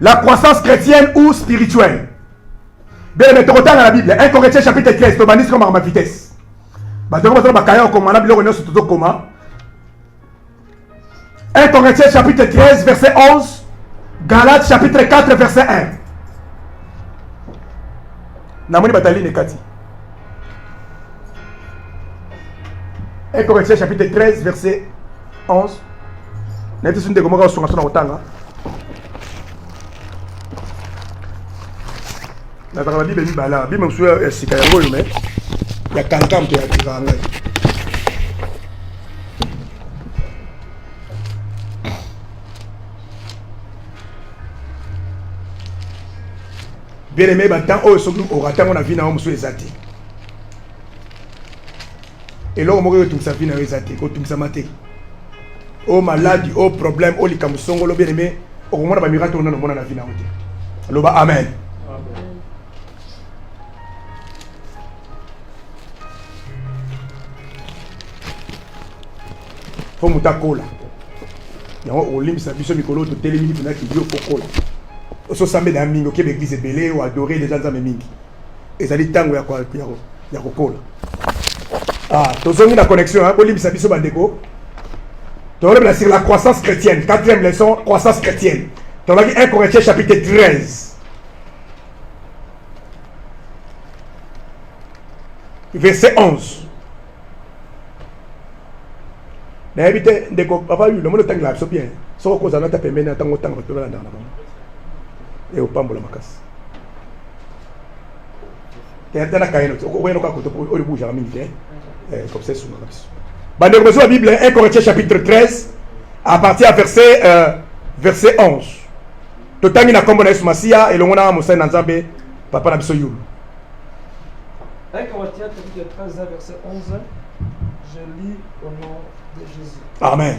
La croissance chrétienne ou spirituelle. Bien, mais tu retournes à la Bible. 1 Corinthiens chapitre 13, tu bannis comme à ma vitesse. Bah, tu vas dire comment on a bien reconnu sur tout comment. 1 Corinthiens chapitre 13, verset 11. Galates chapitre 4, verset 1. Namoni Batali Nekati. 1 Corinthiens chapitre 13, verset 11. N'est-ce pas une des commentaires sur la autant? La Bible est là. La Bible est si mais il y a quelqu'un qui est là. Bien aimé, maintenant, on attend mon avis dans le monsieur Ezati. Et là, on va tout ça vie dans Ezati, tout ça maté. Oh maladie, oh problème, oh les camusons, oh bien aimé, au moment où on va tourner dans mon avis dans le alors amen. Faut muta kola. Yango olimbisa biso mikolo to télémini pena ki bio kola. Oso sambe na mingo ke église belé ou adorer les gens mingi. Ezali tango ya kola. Ah, tozongi na connexion hein, olimbisa biso bandeko. Tolobela sur la croissance chrétienne, 4e leçon, croissance chrétienne. Tolobaki 1 Corinthiens chapitre 13. Verset 11. N'habite de papa le monde temps là bien so ko zana ta pembe na tango tango to la ndana et au pambola makasi te na kaino ko weno ka ko to o le bouger mingi comme c'est souvent bande ko la Bible 1 Corinthiens chapitre 13 à partir à verset 11 to tangi na kombo na Yesu Masia et le mona musa na Nzambe papa na biso yulu 1 Corinthiens chapitre 13 verset 11 je lis au nom de Jésus. Amen.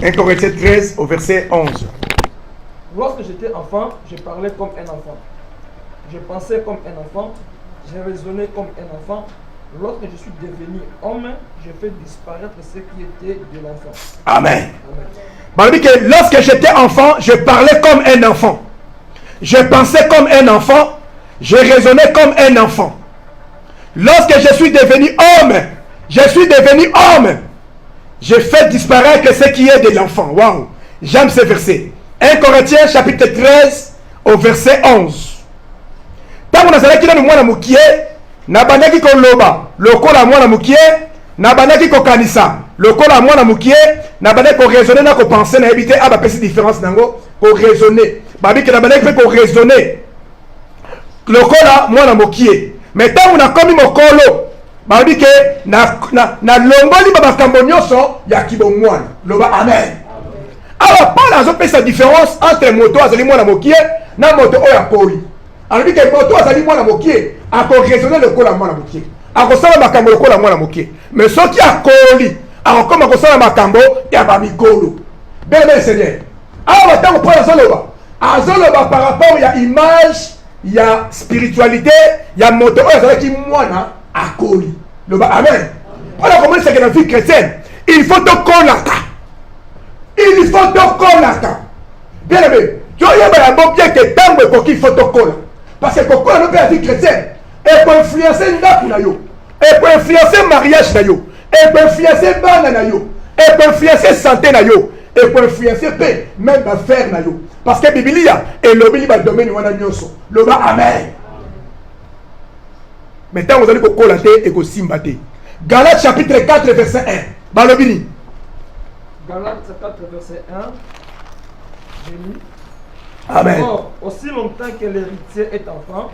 Un Corinthiens 13 au verset 11. Lorsque j'étais enfant, je parlais comme un enfant. Je pensais comme un enfant. Je raisonnais comme un enfant. Lorsque je suis devenu homme, je fais disparaître ce qui était de l'enfant. Amen. Amen. Lorsque j'étais enfant, je parlais comme un enfant. Je pensais comme un enfant. Je raisonnais comme un enfant. Lorsque je suis devenu homme, je fais disparaître ce qui est de l'enfant. Waouh! J'aime ce verset. 1 Corinthiens chapitre 13 au verset 11. Tant qu'on a salé qui dans le mois moukié, n'a pas qui qu'on loba, le col à moi moukié, n'a pas qui qu'on kanisa. lokola mwana mokie na bande ko raisonner na ko penser na habiter a ba pesi différence nango ko raisonner babi ke na bande ko raisonner lokola mwana mokie mais tant on a commis mokolo babi ke na longoli ba makambo nyonso ya kibomwana loba amen. Alors pas la pesa différence entre moto azali mwana mokie na moto oya koli. Alors que moto azali mwana mokie a ko raisonner lokola mwana mokie a ko sala makambo lokola mwana mokie mais soki akoli alors comme on sala makambo ya ba mikolo bien Seigneur. Alors tant pour azoloba par rapport ya image ya spiritualité ya moto oyo azalaki mwana akoli loba amen. Voilà comment c'est que dans la vie chrétienne il faut te connaître, il faut te connaître bien aimé. Tu vois bien que tant que il faut te connaître parce que quand on a la vie chrétienne et pour influencer ndaku na yo et pour influencer mariage na yo et pour influencer bana na yo et pour influencer santé na yo et pour influencer paix même affaire na yo parce que Biblia et lobby ba domaine wana nyonso loba amen. Maintenant vous allez ko kolater et ko simbate. Galates chapitre 4 verset 1 balobini. Galates 4 verset 1 j'ai lu. Amen. Or, aussi longtemps que l'héritier est enfant,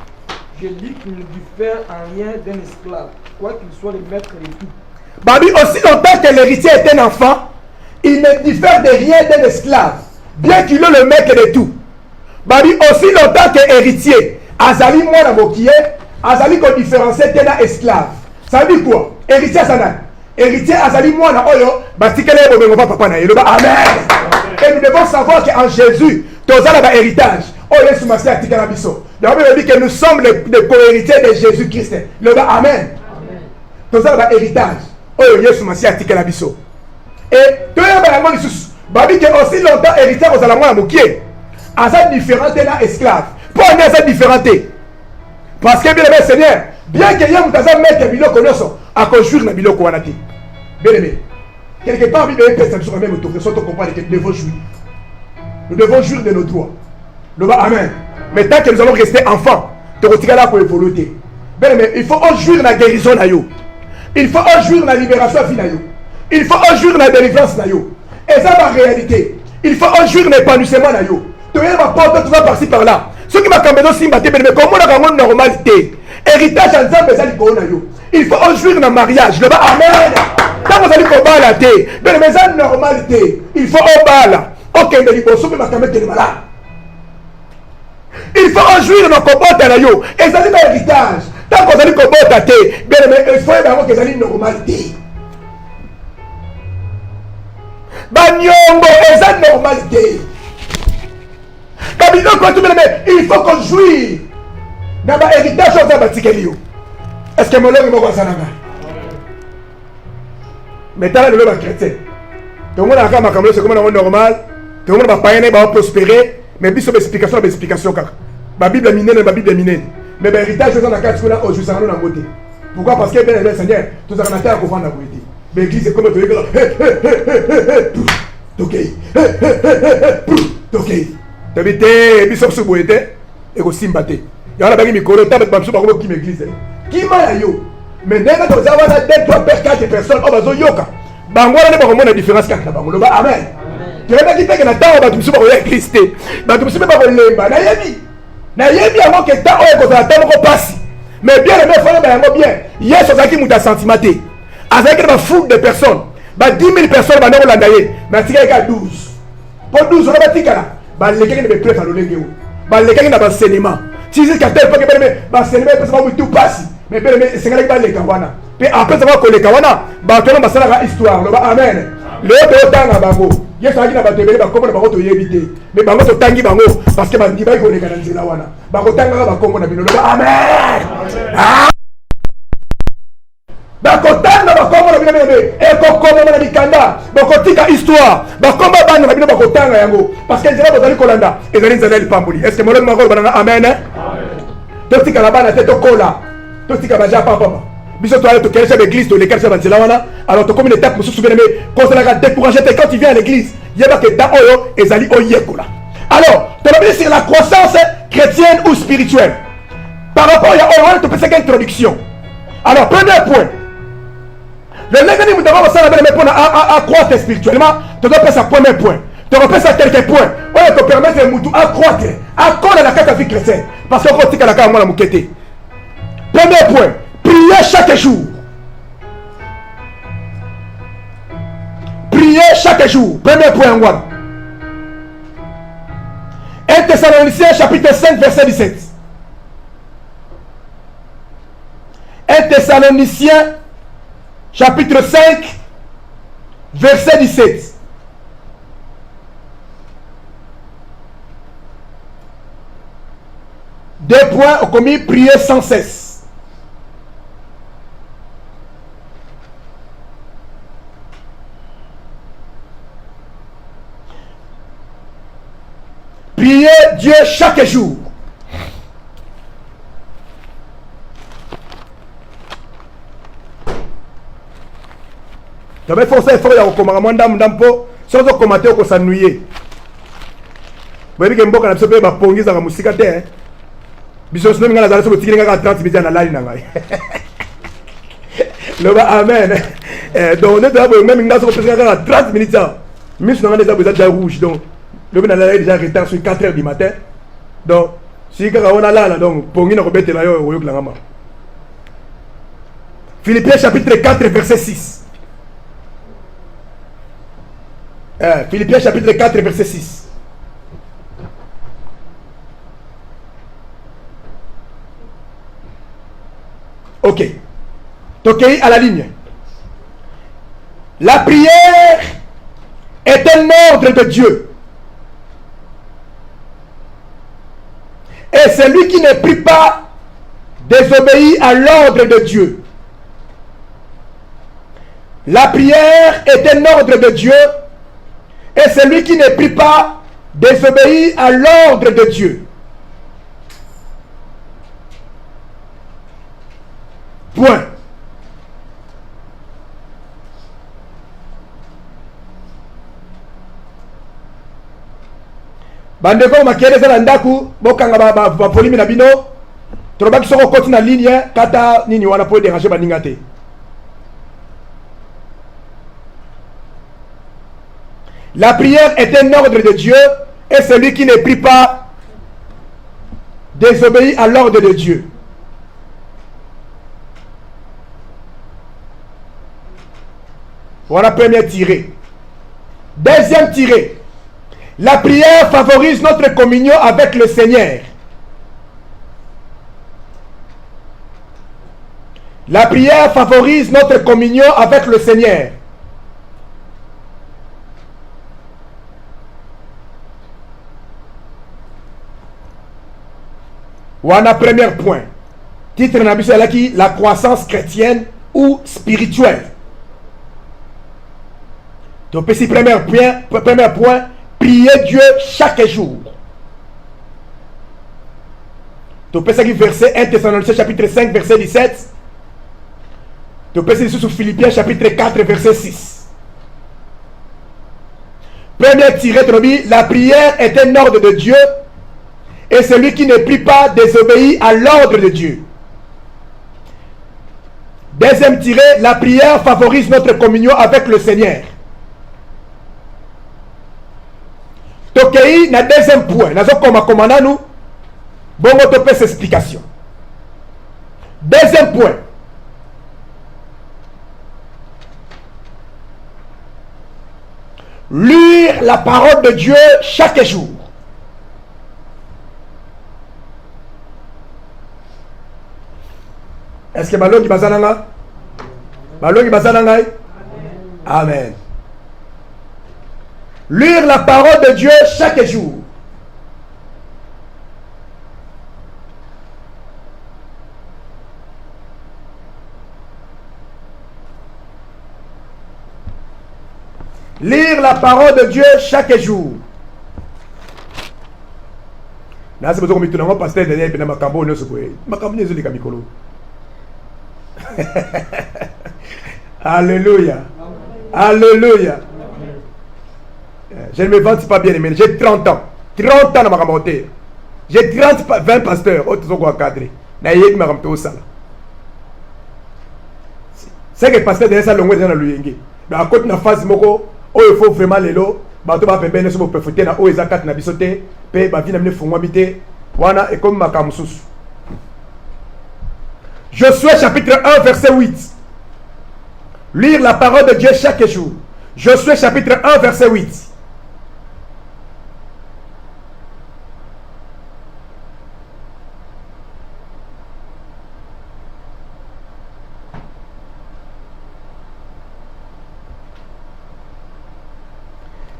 je dis qu'il ne diffère en rien d'un esclave, quoiqu'il soit le maître de tout. Babi, aussi longtemps que l'héritier est un enfant, il ne diffère de rien d'un esclave, bien qu'il est le maître de tout. Babi, aussi longtemps que l'héritier, azali mwana mokie, azali ko différencier d'un esclave. Ça veut dire quoi? Héritier azana. Héritier azali mwana oyo, batikele bomengo papa na yeloba amen. Et nous devons savoir qu'en Jésus, tous les héritage. Oh, Yesu Massi a tika na biso. La Bible dit que nous sommes les co-héritiers de Jésus-Christ. Le amen. Tous les héritage. Oh, Yesu Massi a tika na biso. Et tous les lisusu. Babi que aussi longtemps héritier aux alamons à mokier. Asa différente na esclave. Pourquoi asa différente? Parce que bien aimé Seigneur, bien que yam taza mettre biloko nyonso, a conjure na biloko wana te. Bien aimé. Quelque part, Bible est peut-être sur la même autorisation de comprendre que nous devons jouir. Nous devons jouir de nos droits. Le bas, amen. Mais tant que nous allons rester enfants, te retirer là pour évoluer. Bien, mais il faut jouir la guérison. Il faut jouir la libération. Il faut jouir la délivrance. Et ça, la réalité. Il faut jouir l'épanouissement. Tu vas porter tout ça par-ci par-là. Ce qui m'a cambié aussi, mais comment on a une normalité? Héritage en Zambie, il faut jouir le mariage. Le bas, amen. Quand vous allez combattre la terre, mais la normalité, il faut au bal. Ok, mais il faut que ma malade. Il faut jouir nos comportements et ça c'est l'héritage. Tant que vous allez combattre la terre, il faut que vous ayez une normalité. Banyongo est la normalité. Il faut qu'on jouisse dans l'héritage de est-ce que mon homme est mort? Mais tant que le chrétien, tout le monde a un c'est comme normal, tout le monde va pas va prospérer, mais il y a des explications. La Bible est minée, la Bible est minée. Mais l'héritage, c'est dans la carte qu'on a aujourd'hui, ça n'a beauté. Pourquoi? Parce que le Seigneur, tout ça, on a terre pour vendre la beauté. Mais l'église, c'est comme tu veux ok. Ok. Tu as vu, tu as vu, tu et aussi mbaté. Il y a un micro, tu as vu, tu as vu, l'église. Qui m'a yo? Mais dès que tu as 2, 3, 4 personnes, on va se yoka. Bangola ne pas la différence quand bangola. Amen. Tu vas dire que na temps ba tumsu ba ko l'église te. Ba tumsu ba ko lemba. Na yebi. Na yebi avant que temps o ko za temps ko passe. Mais bien le faire ba yango bien. Yes ozaki muta sentimenté. Avec ba foule de personnes. Ba 10 000 personnes ba ndako landaye. Na tika ka 12. Pour 12 on va tika là. Ba lekeki ne be prêt à l'olenge o. Ba lekeki na ba cinéma. Si c'est qu'atel pas que ba cinéma peut pas tout passe. Mais bien mais c'est que les kawana. Puis après ça va coller kawana. Ba tono ba sala histoire. Le amen. Le autre tanga bango. Yes a dit na ba tebele ba komona ba to yebité. Mais bango to tangi bango parce que ba ndiba ko le kana nzela wana. Ba ko tanga ba komona bino. Le amen. Ba ko tanga ba komona bino bébé. Et ko komona na bikanda. Ba ko tika histoire. Ba komba bana na bino ba ko tanga yango parce que nzela ba zali kolanda. Ezali nzela lipambuli. Est-ce que molongo mako banana amen? Amen. To tika la bana te to kola. To tika ba ja papa. Biso to aller to kéré l'église to les quartiers banzela wana. Alors to comme une étape pour se souvenir mais quand ça la décourager quand tu viens à l'église, il y a que dans oyo ezali oyekola. Alors, tu vas sur la croissance chrétienne ou spirituelle. Par rapport à oyo, tu peux faire une introduction. Alors, premier point. Le nègre nous devons ça à croître spirituellement. Tu dois passer à premier point. Tu dois passer à quelques points. On te permettre à croître. À quoi la carte vie chrétienne. Parce qu'on dit que la carte moi la mouquette. Premier point. Priez chaque jour. Priez chaque jour. Premier point. 1 Thessaloniciens chapitre 5 verset 17. 1 Thessaloniciens chapitre 5 verset 17. Deux points au commis, prier sans cesse. Priez Dieu chaque jour. Tu vas faire ça, il faut que tu aies commenté au s'ennuyer. Vous voyez que mboka na biso ba pongi za musika te. Biso sino ngala za so tikiri ngaka 30 minutes na lali na ngai. Le amen. Donc on est d'abord même ngala so tikiri ngaka 30 minutes. Mais sinon on est déjà déjà rouge donc le ben là déjà retard sur 4 h du matin. Donc si kaka on a là donc pongi na ko betela yo yo klanga ma. Philippiens chapitre 4 verset 6. Philippiens chapitre 4 verset 6. Ok. Ok, à la ligne. La prière est un ordre de Dieu. Et celui qui ne prie pas désobéit à l'ordre de Dieu. La prière est un ordre de Dieu. Et celui qui ne prie pas désobéit à l'ordre de Dieu. Point. Bandeko makeleza na ndaku bokanga ba polimi na bino trobaki soko koti na ligne kata nini wana po déranger baninga te. La prière est un ordre de Dieu et celui qui ne prie pas désobéit à l'ordre de Dieu. Voilà première tirée. Deuxième tirée. La prière favorise notre communion avec le Seigneur. La prière favorise notre communion avec le Seigneur. Voilà premier point. Titre la croissance chrétienne ou spirituelle. Donc ici premier point, prier Dieu chaque jour. Donc ici verset 1 Thessaloniciens chapitre 5 verset 17. Donc ici sur Philippiens chapitre 4 verset 6. Premier tiré, la prière est un ordre de Dieu. Et celui qui ne prie pas désobéit à l'ordre de Dieu. Deuxième tiré, la prière favorise notre communion avec le Seigneur. Tokei, na deuxième point, na zo commandant nous, bongo topé cette explication. Deuxième point. Lire la parole de Dieu chaque jour. Est-ce que Malongi Bazananga? Malongi Bazananga? Amen. Lire la parole de Dieu chaque jour. Lire la parole de Dieu chaque jour. Là, c'est pour ça que je pasteur de l'État, Makambo, ne se peut. Makambo, ne se peut pas. Alléluia. Alléluia. Je ne me vante pas bien aimé. J'ai 30 ans. 30 ans dans ma camoté. J'ai 20 pasteurs. Ça c'est que pasteur derrière ça longue dans le yenge mais à côté na phase moko oh il faut vraiment lelo bato ba pembene so profiter na o ezakat na bisote pe ba vina mne fungwa bité wana et comme makamususu. Josué chapitre 1 verset 8. Lire la parole de Dieu chaque jour. Josué chapitre 1 verset 8.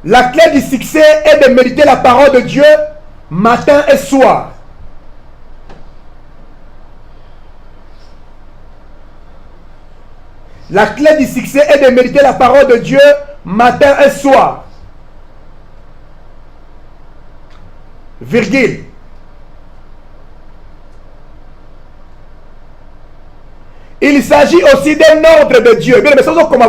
La clé du succès est de méditer la parole de Dieu matin et soir. La clé du succès est de méditer la parole de Dieu matin et soir. Virgule. Il s'agit aussi d'un ordre de Dieu. Bien, mais ça, c'est comme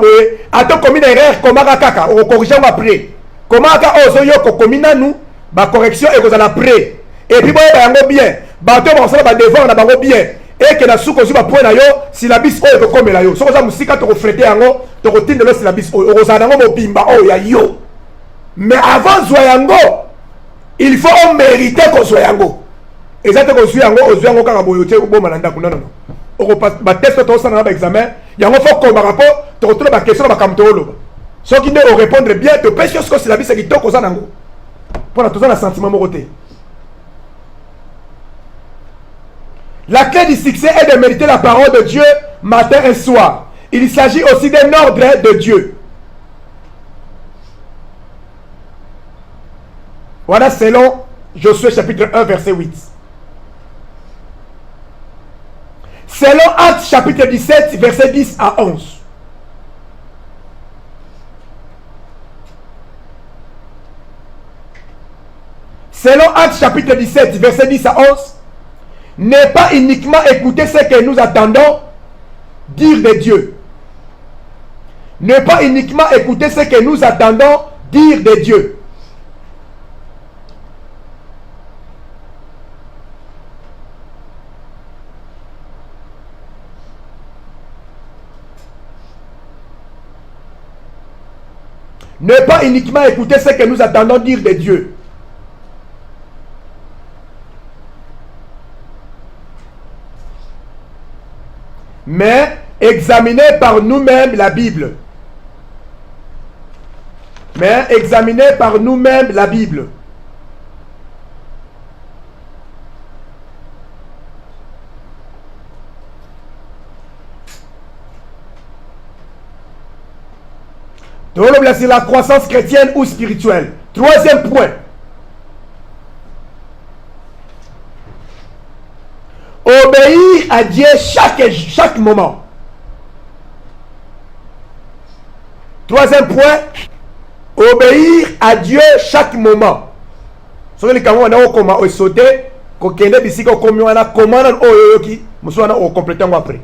attends, comme une erreur, comme kaka, on corrige après. Comment ozo yo komina nous, ba correction et qu'on après. Et puis bon, ba bien. Ba to ba sala ba devant na bango bien. Et que la souko ba point na yo, si la bis o comme la yo. So za musika to refléter yango, to rotine de si la bis o za nango mo bimba o ya yo. Mais avant zoyango, il faut mériter ko zoyango. Exactement ko zoyango, o zoyango kaka boyote bo malanda kuna non. O ba test to ça na ba examen, yango faut ko ba rapport, to retourner ba question ba kamtolo. Ceux qui ne répondre bien, te pêche que c'est la vie, c'est qui toque aux anangos. Pour tout ça, le sentiment moroté. La clé du succès est de mériter la parole de Dieu matin et soir. Il s'agit aussi d'un ordre de Dieu. Voilà selon Josué chapitre 1 verset 8. Selon Actes chapitre 17 verset 10 à 11. Selon Actes chapitre 17, verset 10 à 11, n'est pas uniquement écouter ce que nous attendons dire de Dieu. Ne pas uniquement écouter ce que nous attendons dire de Dieu. Ne pas uniquement écouter ce que nous attendons dire de Dieu. Mais examiner par nous-mêmes la Bible. Mais examiner par nous-mêmes la Bible. C'est la croissance chrétienne ou spirituelle. Troisième point. Obéir à Dieu chaque moment. Troisième point. Obéir à Dieu chaque moment. Ce que les Camerounais ont comment au sauté, qu'on kende bisika au commuana, comment on qui, nous on complétant après.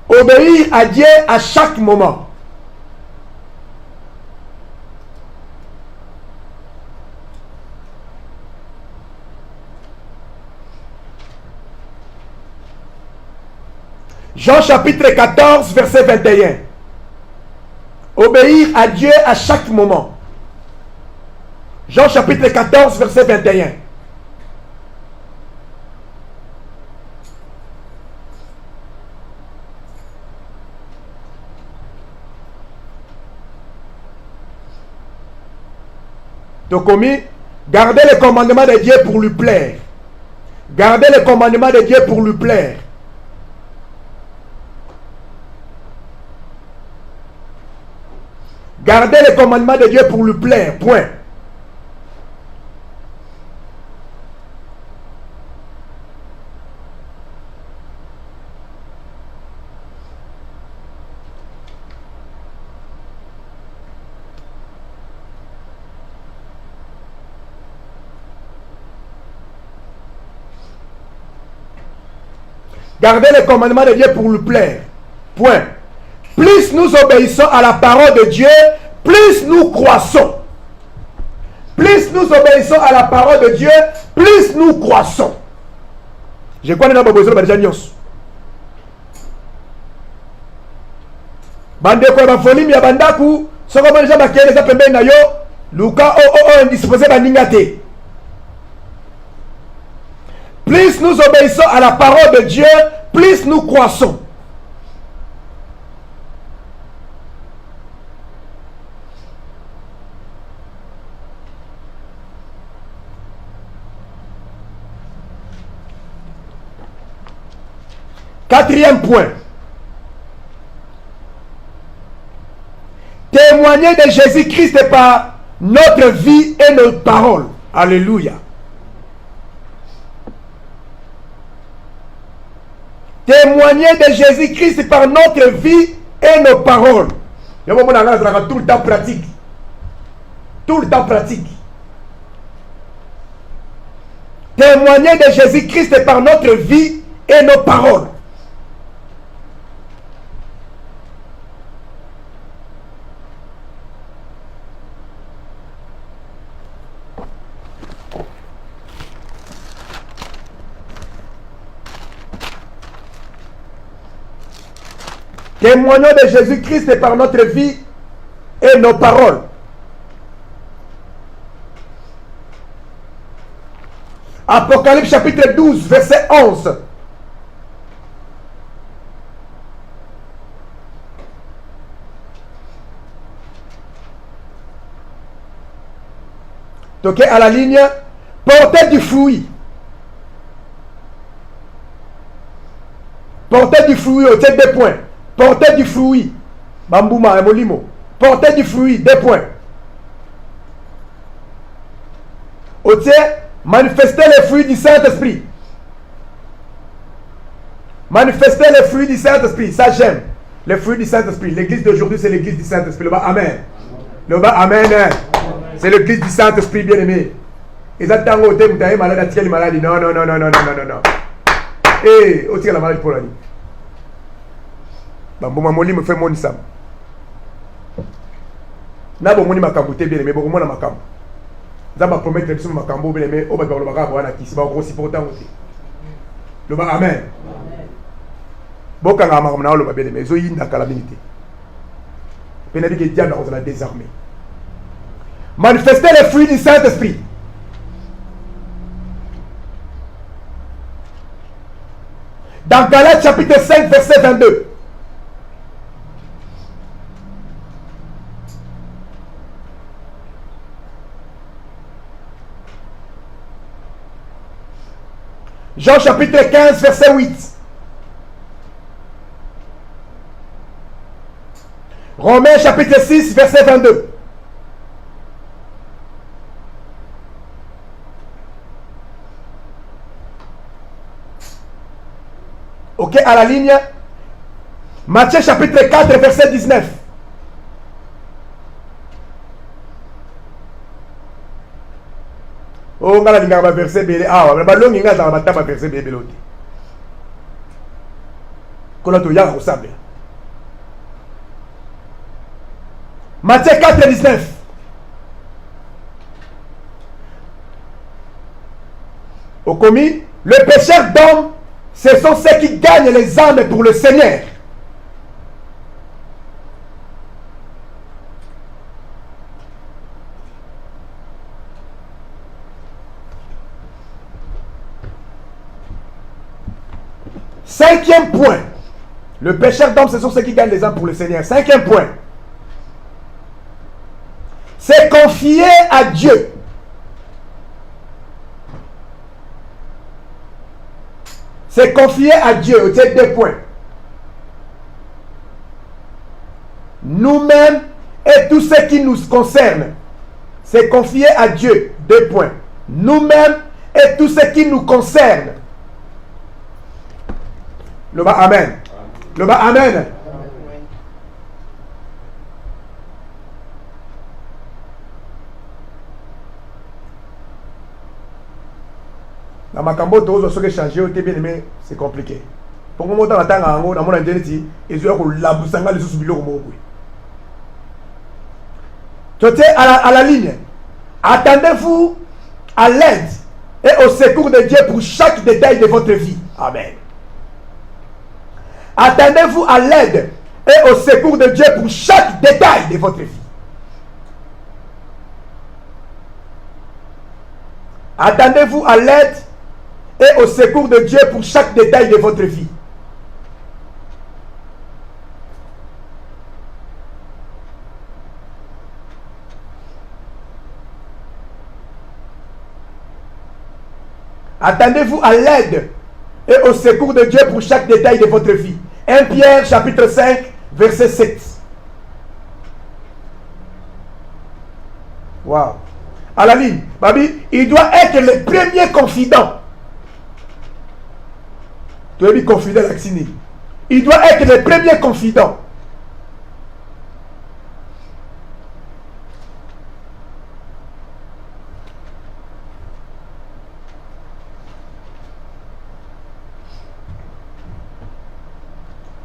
Obéir à Dieu à chaque moment. Jean chapitre 14, verset 21. Obéir à Dieu à chaque moment. Jean chapitre 14, verset 21. Donc, gardez les commandements de Dieu pour lui plaire. Gardez les commandements de Dieu pour lui plaire. Gardez les commandements de Dieu pour lui plaire. Point. Gardez les commandements de Dieu pour lui plaire. Point. Plus nous obéissons à la parole de Dieu, plus nous croissons. Plus nous obéissons à la parole de Dieu, plus nous croissons. Je connais dans besoin de bandeko ya bavolume ya bandaku soko mona eza bakende eza pembeni na yo luka indispose baninga te. Plus nous obéissons à la parole de Dieu, plus nous croissons. Quatrième point. Témoigner de Jésus-Christ par notre vie et nos paroles. Alléluia. Témoigner de Jésus-Christ par notre vie et nos paroles. Tout le temps pratique. Tout le temps pratique. Témoigner de Jésus-Christ par notre vie et nos paroles. Témoignons de Jésus-Christ par notre vie et nos paroles. Apocalypse chapitre 12, verset 11. Toquez à la ligne, portez du fruit. Portez du fruit au tête des points. Portez du fruit. Bambouma et Molimo. Portez du fruit, des points. Au tien, manifestez les fruits du Saint-Esprit. Manifestez les fruits du Saint-Esprit. Ça, j'aime. Les fruits du Saint-Esprit. L'église d'aujourd'hui, c'est l'église du Saint-Esprit. Le bas, amen. Le bas, amen. C'est l'église du Saint-Esprit, bien aimé. Et ça, tant que tu es malade, tu es malade. Non, non, non, non, non, non, non, non. Et, tu es la maladie pour la nuit. Bamboma moli me fait mon sam. Na bo moni makambo te bien aimé, bo mona makambo. Za ba promettre biso makambo bien aimé, o ba ba ba wana kisi ba ko supporter ngote. Le ba amen. Boka nga makambo na lo ba bien aimé, zo yinda kala minute. Pena dit que Dieu nous a désarmé. Manifester les fruits du Saint-Esprit. Dans Galates chapitre 5 verset 22. Jean chapitre 15 verset 8. Romains chapitre 6 verset 22. Ok, à la ligne. Matthieu chapitre 4 verset 19. Oh, on a la verset belé. Ah, on a ballon inga dans la verset belé l'autre. Qu'on to ya ressemble. Matthieu 4 19. Au commis, le pécheur d'homme, ce sont ceux qui gagnent les âmes pour le Seigneur. Cinquième point. Le pécheur d'homme, ce sont ceux qui gagnent les âmes pour le Seigneur. Cinquième point. C'est confier à Dieu. C'est confier à Dieu. C'est deux points. Nous-mêmes et tout ce qui nous concerne. C'est confier à Dieu. Deux points. Nous-mêmes et tout ce qui nous concerne. Le bas, amen. Le bas, amen. Dans ma cambo, tous ceux qui changent, au bien aimé, c'est compliqué. Pour moi, dans la tanga, dans mon identité, ils ont la boussanga, les sous billes au mot. Tu es à la ligne. Attendez-vous à l'aide et au secours de Dieu pour chaque détail de votre vie. Amen. Attendez-vous à l'aide et au secours de Dieu pour chaque détail de votre vie. Attendez-vous à l'aide et au secours de Dieu pour chaque détail de votre vie. Attendez-vous à l'aide et au secours de Dieu pour chaque détail de votre vie. 1 Pierre chapitre 5 verset 7. Waouh. À la ligne, Babi, il doit être le premier confident. Tu as dit confident Laxini. Il doit être le premier confident.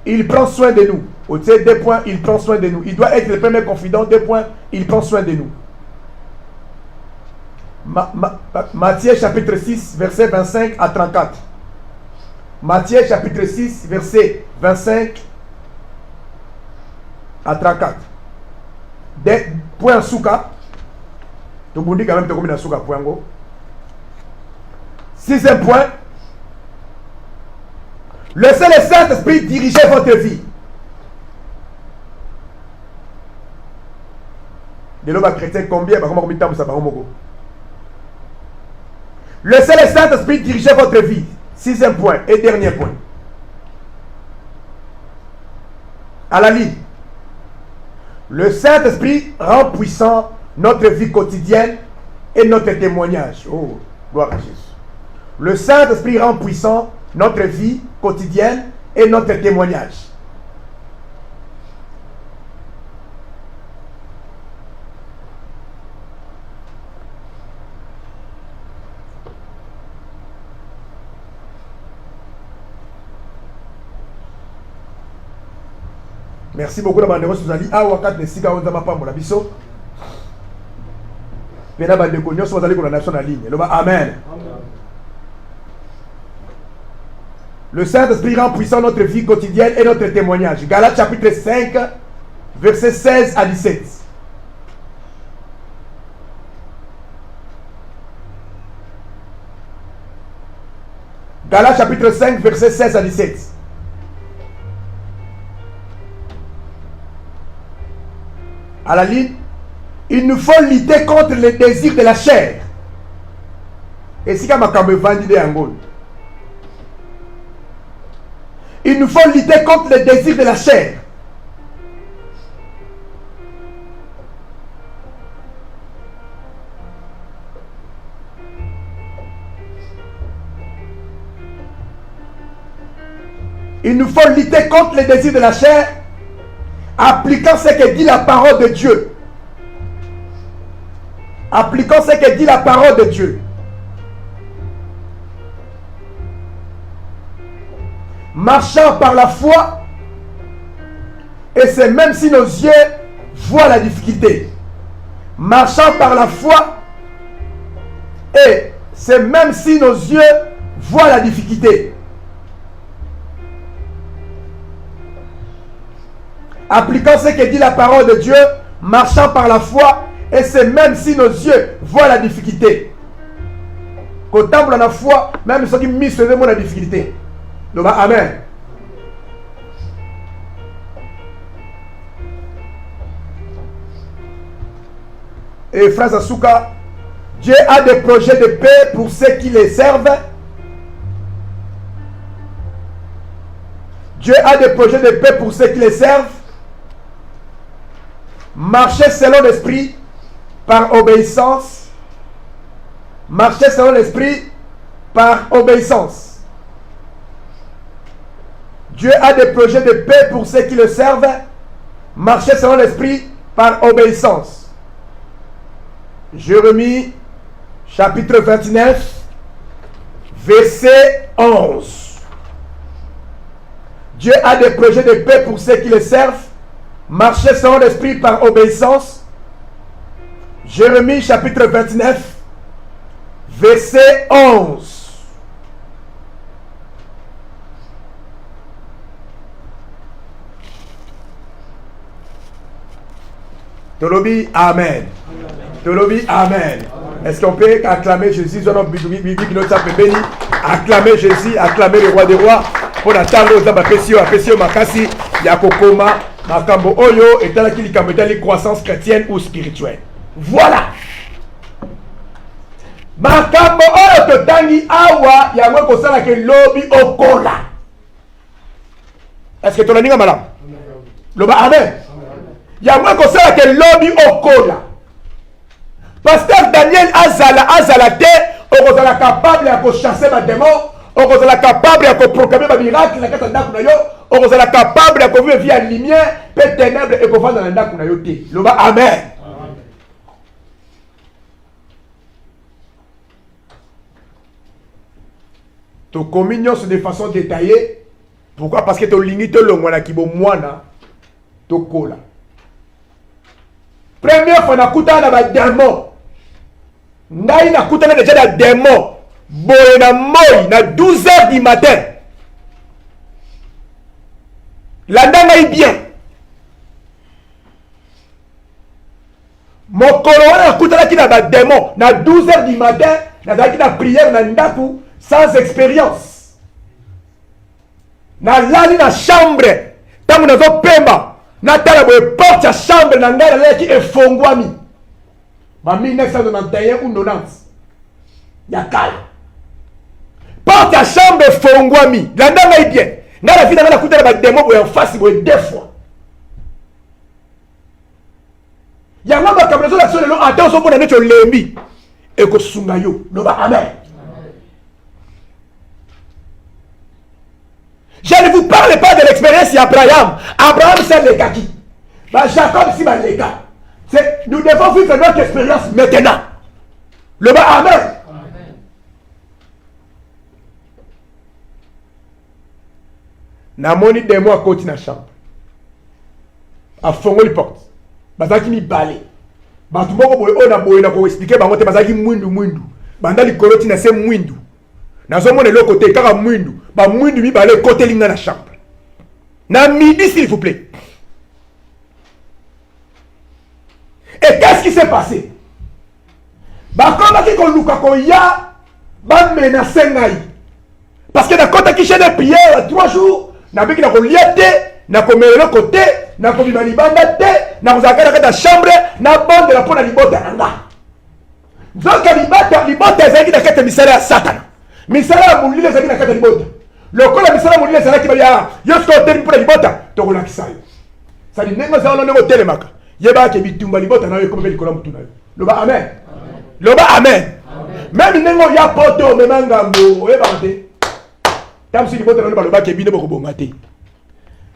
Il prend soin de nous. Au tiers 2 points, il prend soin de nous. Il doit être le premier confident. 2 points, il prend soin de nous. Matthieu chapitre 6, verset 25 à 34. Matthieu chapitre 6, verset 25 à 34. Des points souka. Tu me dis quand même que tu as souka point go. 6e point. Laissez le Saint-Esprit diriger votre vie. De l'homme chrétien combien? Laissez le Saint-Esprit diriger votre vie. 6e point et dernier point. À la ligne. Le Saint-Esprit rend puissant notre vie quotidienne et notre témoignage. Oh, gloire à Jésus. Le Saint-Esprit rend puissant notre vie quotidienne et notre témoignage. Merci beaucoup d'abord Suzali. Ah wakat ne sika on zama pa mon abiso. Pena ba de konyo so zali ko la nation en ligne. Amen. Le Saint-Esprit rend puissant notre vie quotidienne et notre témoignage. Galates chapitre 5, versets 16 à 17. Galates chapitre 5, versets 16 à 17. À la ligne, il nous faut lutter contre les désirs de la chair. Et si comme il nous faut lutter contre les désirs de la chair. Il nous faut lutter contre les désirs de la chair, appliquant ce que dit la parole de Dieu. Appliquant ce que dit la parole de Dieu. Marchant par la foi, et c'est même si nos yeux voient la difficulté. Marchant par la foi, et c'est même si nos yeux voient la difficulté. Appliquant ce que dit la parole de Dieu, marchant par la foi, et c'est même si nos yeux voient la difficulté. Quand on a la foi, même ceux qui misent la difficulté. Donc, amen. Et frère Asuka, Dieu a des projets de paix pour ceux qui les servent. Dieu a des projets de paix pour ceux qui les servent. Marchez selon l'esprit par obéissance. Marchez selon l'esprit par obéissance. Dieu a des projets de paix pour ceux qui le servent. Marchez selon l'esprit par obéissance. Jérémie chapitre 29 verset 11. Dieu a des projets de paix pour ceux qui le servent. Marchez selon l'esprit par obéissance. Jérémie chapitre 29 verset 11. Tolobi, amen. Tolobi, amen. Est-ce qu'on peut acclamer Jésus? Acclamer Jésus, acclamer le roi des rois. Pour attendre aux abapesio, apesio makasi, yakokoma, makambo oyo, et talaki likambo etali croissance chrétienne ou spirituelle. Voilà. Makambo oyo totangi awa, yamwe kosala ke lobi okola. Est-ce que tu l'as dit, madame? Loba, amen. Yamwe kosala ke lobi okola. Pasteur Daniel Azala te, on est capable de chasser ma démon, on est capable de proclamer ma miracle, on est capable de vivre via lumière, paix ténèbres et qu'on va dans la Loba, amen. Tu communion de façon détaillée. Pourquoi? Parce que tu limites le moine qui est moine, tu cola. Première fois, on a écouté un démon. Ngai na kutana déjà na démon boye na moi na 12h du matin. Landa ngai bien. Mokolo wana kutana ki na ba démon na 12h du matin na zaki na prière na ndaku sans expérience. Na lali na chambre tangu nazo pemba na tala boye porte ya chambre na ngai na ki efongwami. En 1991 ou 90. Yakal. Porte à chambre fongwami. Landa ngai bien. Nga la fille na kuta ba démon boy en face boy deux fois. Ya ngamba kabrezo la solo attention pour na neto lembi. E ko sunga yo. No ba amen. Je ne vous parle pas de l'expérience d'Abraham. Abraham c'est le gars qui. Bah Jacob si ba les gars. Nous devons vivre notre expérience maintenant. Le bas, amen. Amen. Namoni des mois à côté de la chambre. À fond les portes. Bazaki mi balé. Batu moko boye ona boye na ko expliquer bango te bazaki mwindu. Banda li koloti na se mwindu. Nazo mona le côté kaka mwindu. Ba mwindu mi balé côté linga na chambre. Na midi s'il vous plaît. Et qu'est-ce qui s'est passé? Bakoma ki koluka ko ya ba menacer ngai. Parce que na kota ki chaîne prière 3 jours, na biki na ko liete, na ko mele côté, na ko bima libanda te, na ko zakana kata chambre, na bande la pona libota nga. Zoka libota ezaki na kata misala ya Satan. Misala ya mulile ezaki na kata libota. Lokola misala mulile ezaki ba ya, yosko hotel pour libota, to ko lakisa yo. Ça dit nengo za ono telemaka. Yeba ke bitumba libota na yo comme likolo mutuna yo. Loba amen. Loba amen. Même nengo ya poto memanga mbo yeba te. Tam si libota na loba ke bino boko bongate.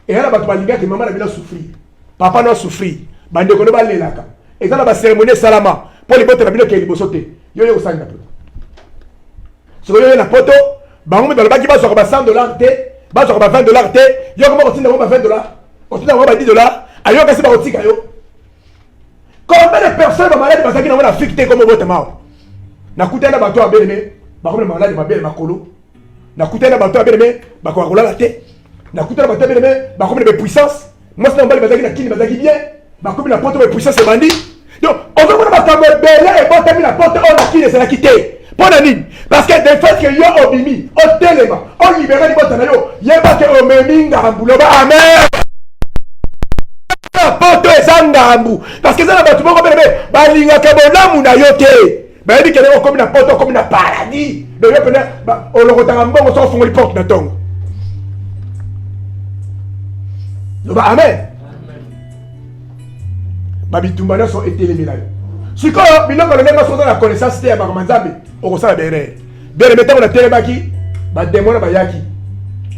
Et là ba to balinga ke maman na bila souffrir. Papa na souffrir. Bande ko no ba lelaka. Et ça la ba cérémonie salama. Pour libota na bilo ke libosote. Yo yo sanga poto. So yo na poto, bango me ba ki ba so ba $100 te, ba so ba $20 te. Yo ko mo tinda ko ba $20. O tinda ko ba $10. Ayo ka se ba otika yo. Combien de personnes sont malades parce qu'ils n'ont pas affecté comme votre mort? Na kuta na bato abeleme, ba comme malade mabele makolo. Na kuta na bato abeleme, ba ko rola la tête. Na kuta na bato abeleme, ba comme de puissance. Moi c'est mbali bazaki na kini bazaki bien, ba comme la porte de puissance est bandit. Donc, on veut pas bato belé et bon terminer la porte on a kini c'est la quitter. Pour nani? Parce que des fois que yo obimi, au téléma, on libère les bottes na yo, yeba ke o meminga ambuloba amen. Poto ezangambu parce que ça na batu moko bébé balinga ke bonamu na yo te ba yebi kele comme na poto comme na paradis de yo pena ba olokotanga mbongo so fungoli porte na tongo loba amen ba bitumba na so etelemi na yo siko biloko lenga so na connaissance te ya ba manzambe okosala bere metango na telebaki ba demona ba yaki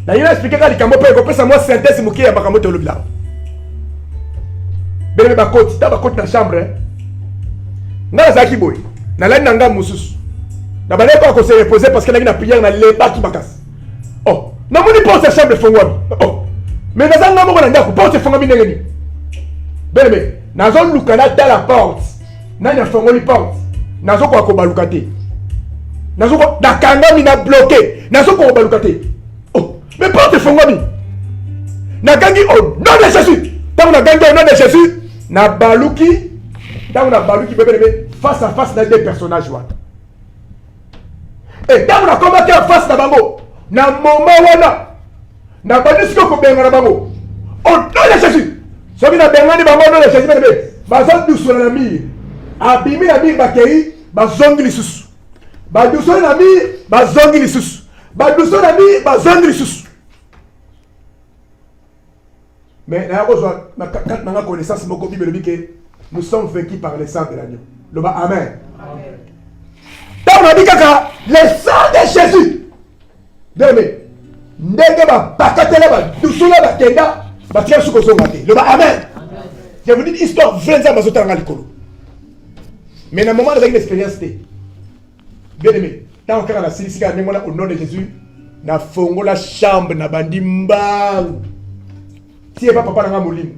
na yo expliquer ka likambo pe ko pesa moi synthèse muki ya bakambo te olobila bébé bakoti ta bakoti na chambre nga zaki boy na lani nanga mususu na baleko ko se reposer parce que na prière na leba ki bakas oh na moni porte chambre fongwami oh mais na zanga moko na ndako porte fongwami ndengeni bébé na zo lukana dans la porte na nya fongoli porte na zo ko baluka te na zo ko dakangami na bloqué na zo ko baluka te oh mais porte fongwami na gangi oh non de Jésus tant na gangi au nom de Jésus na baluki Dans la balu qui peut être face à face dans des personnages. Et dans la combattu en face de Bango, dans le moment où on a pas dit ce qu'on peut faire Bango. On donne Jésus. Ce qui est Bengani Bango, on donne Jésus. Bazan douce la mire. Abimi la mire bakei, bazongi lisusu. Badouce la mire, bazongi lisusu. Badouce la mire, bazongi lisusu. Mais quand on a connaissance, nous sommes vaincus par le sang de l'agneau. Le bas, amen. Tant on a dit que le sang de Jésus. Demain, ndega bakatela ba dusula ba kenda ba tia suko zongate. Le bas, amen. Je vous dis une histoire vraie dans mazota nga likolo. Mais dans le moment de l'expérience, bien aimé, tant qu'on a la silisika au nom de Jésus, na fongo la chambre na bandi mbang. Si pas papa na molimo.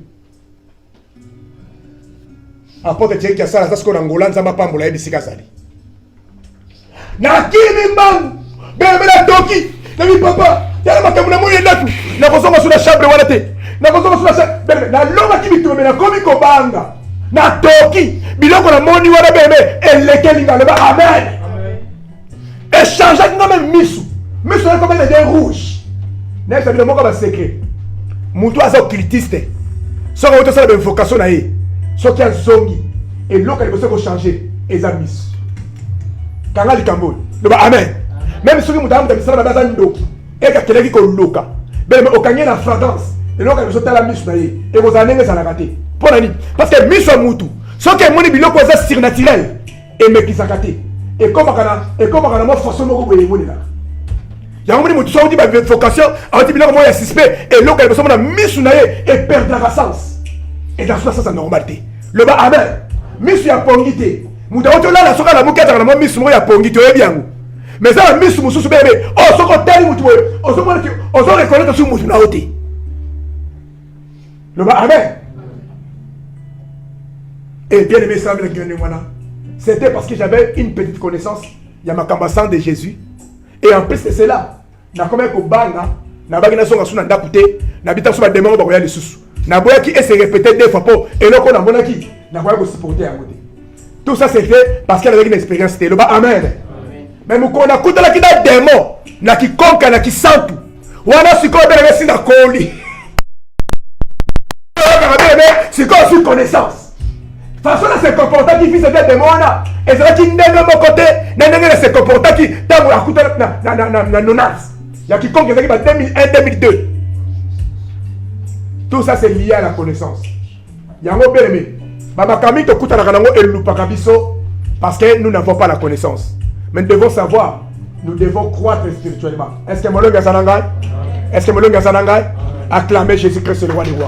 Apôtre Thierry qui a ça parce qu'on Angola nzamba pambola et bisika sali. Na kimi mbang. Bébé la toki. Na mi papa, yala makamuna moye ndatu. Na kozonga sur la chambre wala te. Na kozonga sur la chambre. Bébé na longa kimi to na komi ko banga. Na toki. Biloko na moni wala bébé elekeli na leba amen. Échange avec nous-mêmes misu. Misu na comme des rouges. N'est pas le mot comme secret. Moutou aza occultiste. Soka woto sala vocation na ye. Soki azongi et l'autre il veut changer et ça miss. Kanga likambo. Le amen. Même soki mouta mouta bisala baza ndo. Et ka keleki ko loka. Ben mais okanye na fragrance. Et l'autre il veut tala miss na ye. Et vous anenge ça la raté. Pour nani parce que miss wa moutou. Soki moni biloko za surnaturel et me kisakate. Et comme kana mo façon moko boye moni là. Il y a un moment où tu as dit que vocation, on dit que c'est suspect, et l'autre, il a mis et perdre la sens. Et dans ce sens, c'est normalité. Le bas, amen. Mis ya pongité. Mouta là, la soka la mouka, la mis ya pongité, bien. Mais ça, mis sous bébé. Oh, ce qu'on t'a dit, on se reconnaît sur moutou na ôté. Le bas, amen. Et bien aimé, ça, c'était parce que j'avais une petite connaissance. Il y a ma cambassant de Jésus. Et en plus de cela, na comme ko banga na bagina songa suna ndakute na bita so ba demande ba koya lisusu na boya qui se répéter deux fois pour et loko na mona ki na koya ko supporter à côté. Tout ça c'est fait parce qu'elle avait une expérience de ba amen. Mais moko na kutala ki da démon na ki konka na ki santu wana siko bele si na koli. C'est quoi sur connaissance. Façon là se comporter qui fait ce démon là et c'est là qui ndenge mon côté ndenge se comporter qui tango la kutala na nonas. Il y a quiconque qui a 2001 2002. Tout ça c'est lié à la connaissance. Il y a un bien aimé. Baba Kami to kutala kanango elupakabiso parce que nous n'avons pas la connaissance. Mais nous devons savoir, nous devons croître spirituellement. Est-ce que Molonga Sanangai? Est-ce que Molonga Sanangai? Acclamez Jésus-Christ le roi des rois.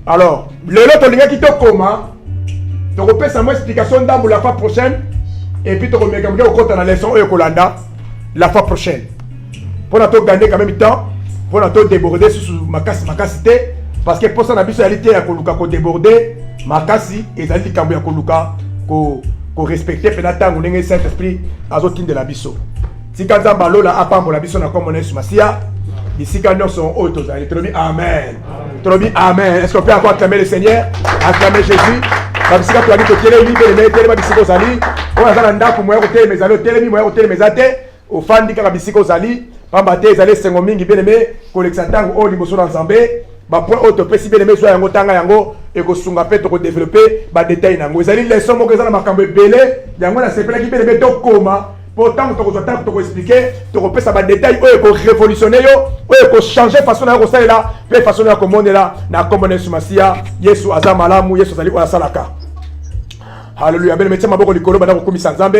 Alors, le lot de qui te coma, tu repères sa explication dans la fois prochaine, et puis tu remets comme ça au compte dans la leçon et Kolanda la fois prochaine. Pour nous gagner quand même temps, pour nous déborder sur ma cassité, parce que pour ça, on a besoin d'aller à Koluka, qu'on déborder, ma cassi, et d'aller à Koluka, qu'on respecte, puis là, on a Saint-Esprit à zotine de la bisso. Si quand on a là, à part pour la bisso, on a comme on est sur Massia, ici quand nous sommes hauts, amen. Amen. Est-ce qu'on peut encore acclamer le Seigneur? Acclamer Jésus. Parce que tu as dit que tu es libre, mais tu es libre. On a un anda pour moi, tu es mes amis, tu es libre, tu es mes amis. Au fan du Karabisiko Zali, Pambate, Zali, Sengomingi, bien aimé, Kolexatang, O, Liboso Ensemble, point autre, Pessi, bien aimé, soit Yango Tanga Yango, et que Sungapé, tu peux développer, détail Yango. Zali, les sommes que ça m'a camé belé, Yango, la CPLA qui bien aimé, donc coma. Pourtant, tu peux expliquer, tu peux faire des détails, tu peux révolutionner, tu peux changer façon de faire là, de façon de commander là, na commander sur Massia, Yesu Azamalamu, Yesu Zali ou Salaka. Alléluia. Ben métier maboko likolo bana ko komisa Nzambe,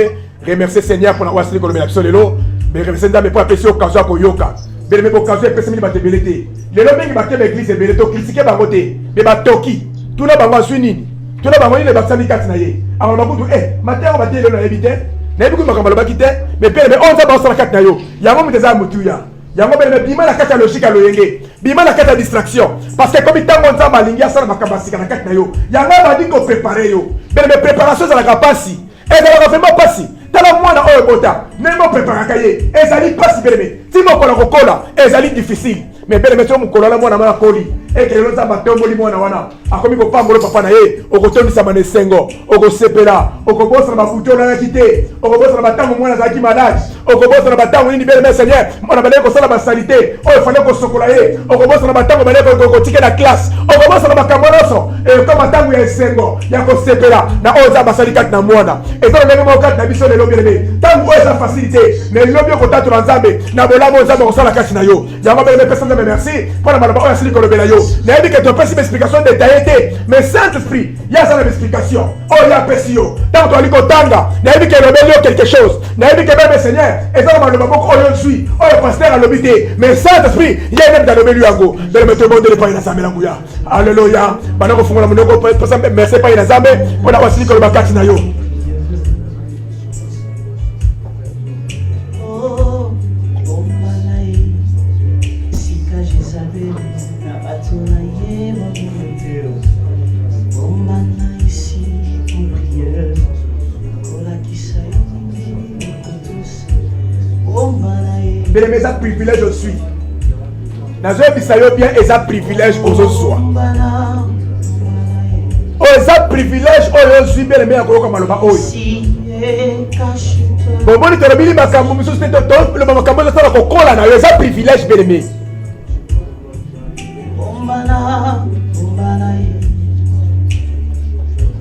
remercier Seigneur pour avoir assis kolomela absolument, mais remercier Nzambe pour apprécier occasion ko yoka. Ben me occasion pesa mi batebelete. Lelo mingi bakebe église beleto critiquer bangote, be batoki. Tout na bango swinini. Tout na bango ni le baksami kati na ye. Alors bakutu matero batele na éviter. Mais on va dans la carte nayo. Yango muteza mutuya. Yango bele bima la carte logique à loyenge. Bima la carte distraction. Parce que comme tant on zamba lingi asala makabasika na carte nayo. Yango va dire qu'on prépare yo. Bele préparation za la kapasi. Et ça va vraiment passer. Tala mwana oyo bota. Nemo préparaka ye. Ezali pas si bien. Si mon kola ezali difficile. Mais bien aimé, mon kola moi na ma koli. Et que l'autre va tomber mwana wana. Akomi ko pambolo papa na ye. Okotomi sa mane sengo. Okosepela. Okobosa na mabuto na kité. Okobosa na batango mwana zaki malade. Okobosa na batango ni bien aimé Seigneur. Mwana balé ko sala ba salité. O fallait ko sokola ye. Okobosa na batango balé ko tike na classe. Okobosa na makambonoso. Et comme batango ya sengo. Ya ko sepela. Na oza basalika na mwana. Et dans le même moment na biso le lobi aimé. Tango eza facilité. Mais lobi ko tatu na nzambe. Na bolamo nzambe ko sala kasi na yo. Ya ma belle personne mais merci. Pour la malaba asili ko lobela yo. Na dit que tu peux une explication détaillée. Mais Saint-Esprit, il y a ça une explication. Oh, il y a pesio. Tant qu'on lit tanga, na dit que lobela quelque chose. Na dit que même Seigneur, et ça malaba ko yo suis. Oh, le pasteur a lobité. Mais Saint-Esprit, il y a même dans lobelu yango. Belle mettre monde de pas ina samela nguya. Alléluia. Bana ko fungola munoko pesa merci pas ina zambe. Pour la asili ko lobakati na yo. Bien aimé, ça privilège je suis. Dans un bisayo bien, et ça privilège aux autres soins. Oh, ça privilège aux suis bien aimé à Kolo Kamaloba. Oh, bon, bon, tu as mis ma camou, monsieur, c'est le makambo, ça va coller là, ça privilège bien aimé.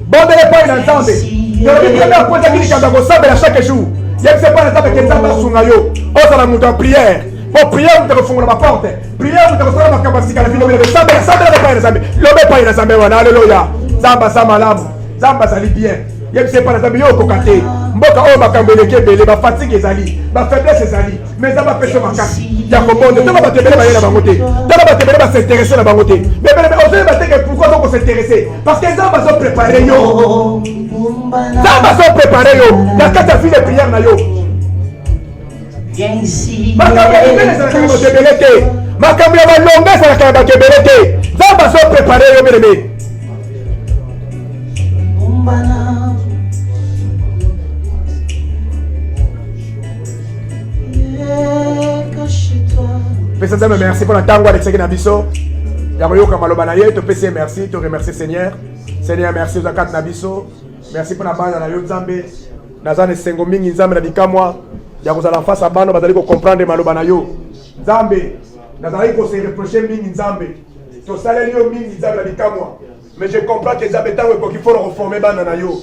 Bon, de l'époque, l'ensemble. Il y a une première point qui est à chaque jour. Il y a pas l'ensemble qui est à Sungayo. Oh, ça la monte en prière. Pour prière, vous te refondez ma porte. Prière, vous te refondez ma capacité. La vie de Samba, Samba n'est pas une Zambé. L'homme pas une Zambé. Alléluia. Zamba, Zamba, Lam. Zamba, ça lit bien. Il y a pas l'ensemble. Yo, Kokate. Mboka, oh, ma cambeleke, ma fatigue est ali. Ma faiblesse est ali. Mais ça va pêcher ma casse. Il y a comment de temps, on va te mettre la bangoté. Tant on va te mettre s'intéresser à la bangoté. Mais on sait pas pourquoi on va s'intéresser. Parce que les hommes sont préparés. Les hommes sont préparés. Il y a 4 filles de prière. Makambi ya balonga ça la bakebelete zamba so préparer yo bien-aimé Pesa nzambe merci pour la tango avec sekena biso ya moyoka maloba na ye to pesa merci to remercier Seigneur merci za kat na biso merci pour la base na yo nzambe nazane sengo mingi nzambe na bikamwa ya kozala face à bano bazali ko comprendre maloba na yo nzambe nazali ko se reprocher mingi nzambe to saleli yo mingi nzambe na bikamwa mais je comprends que nzambe tango ko qu'il faut reformer bana na yo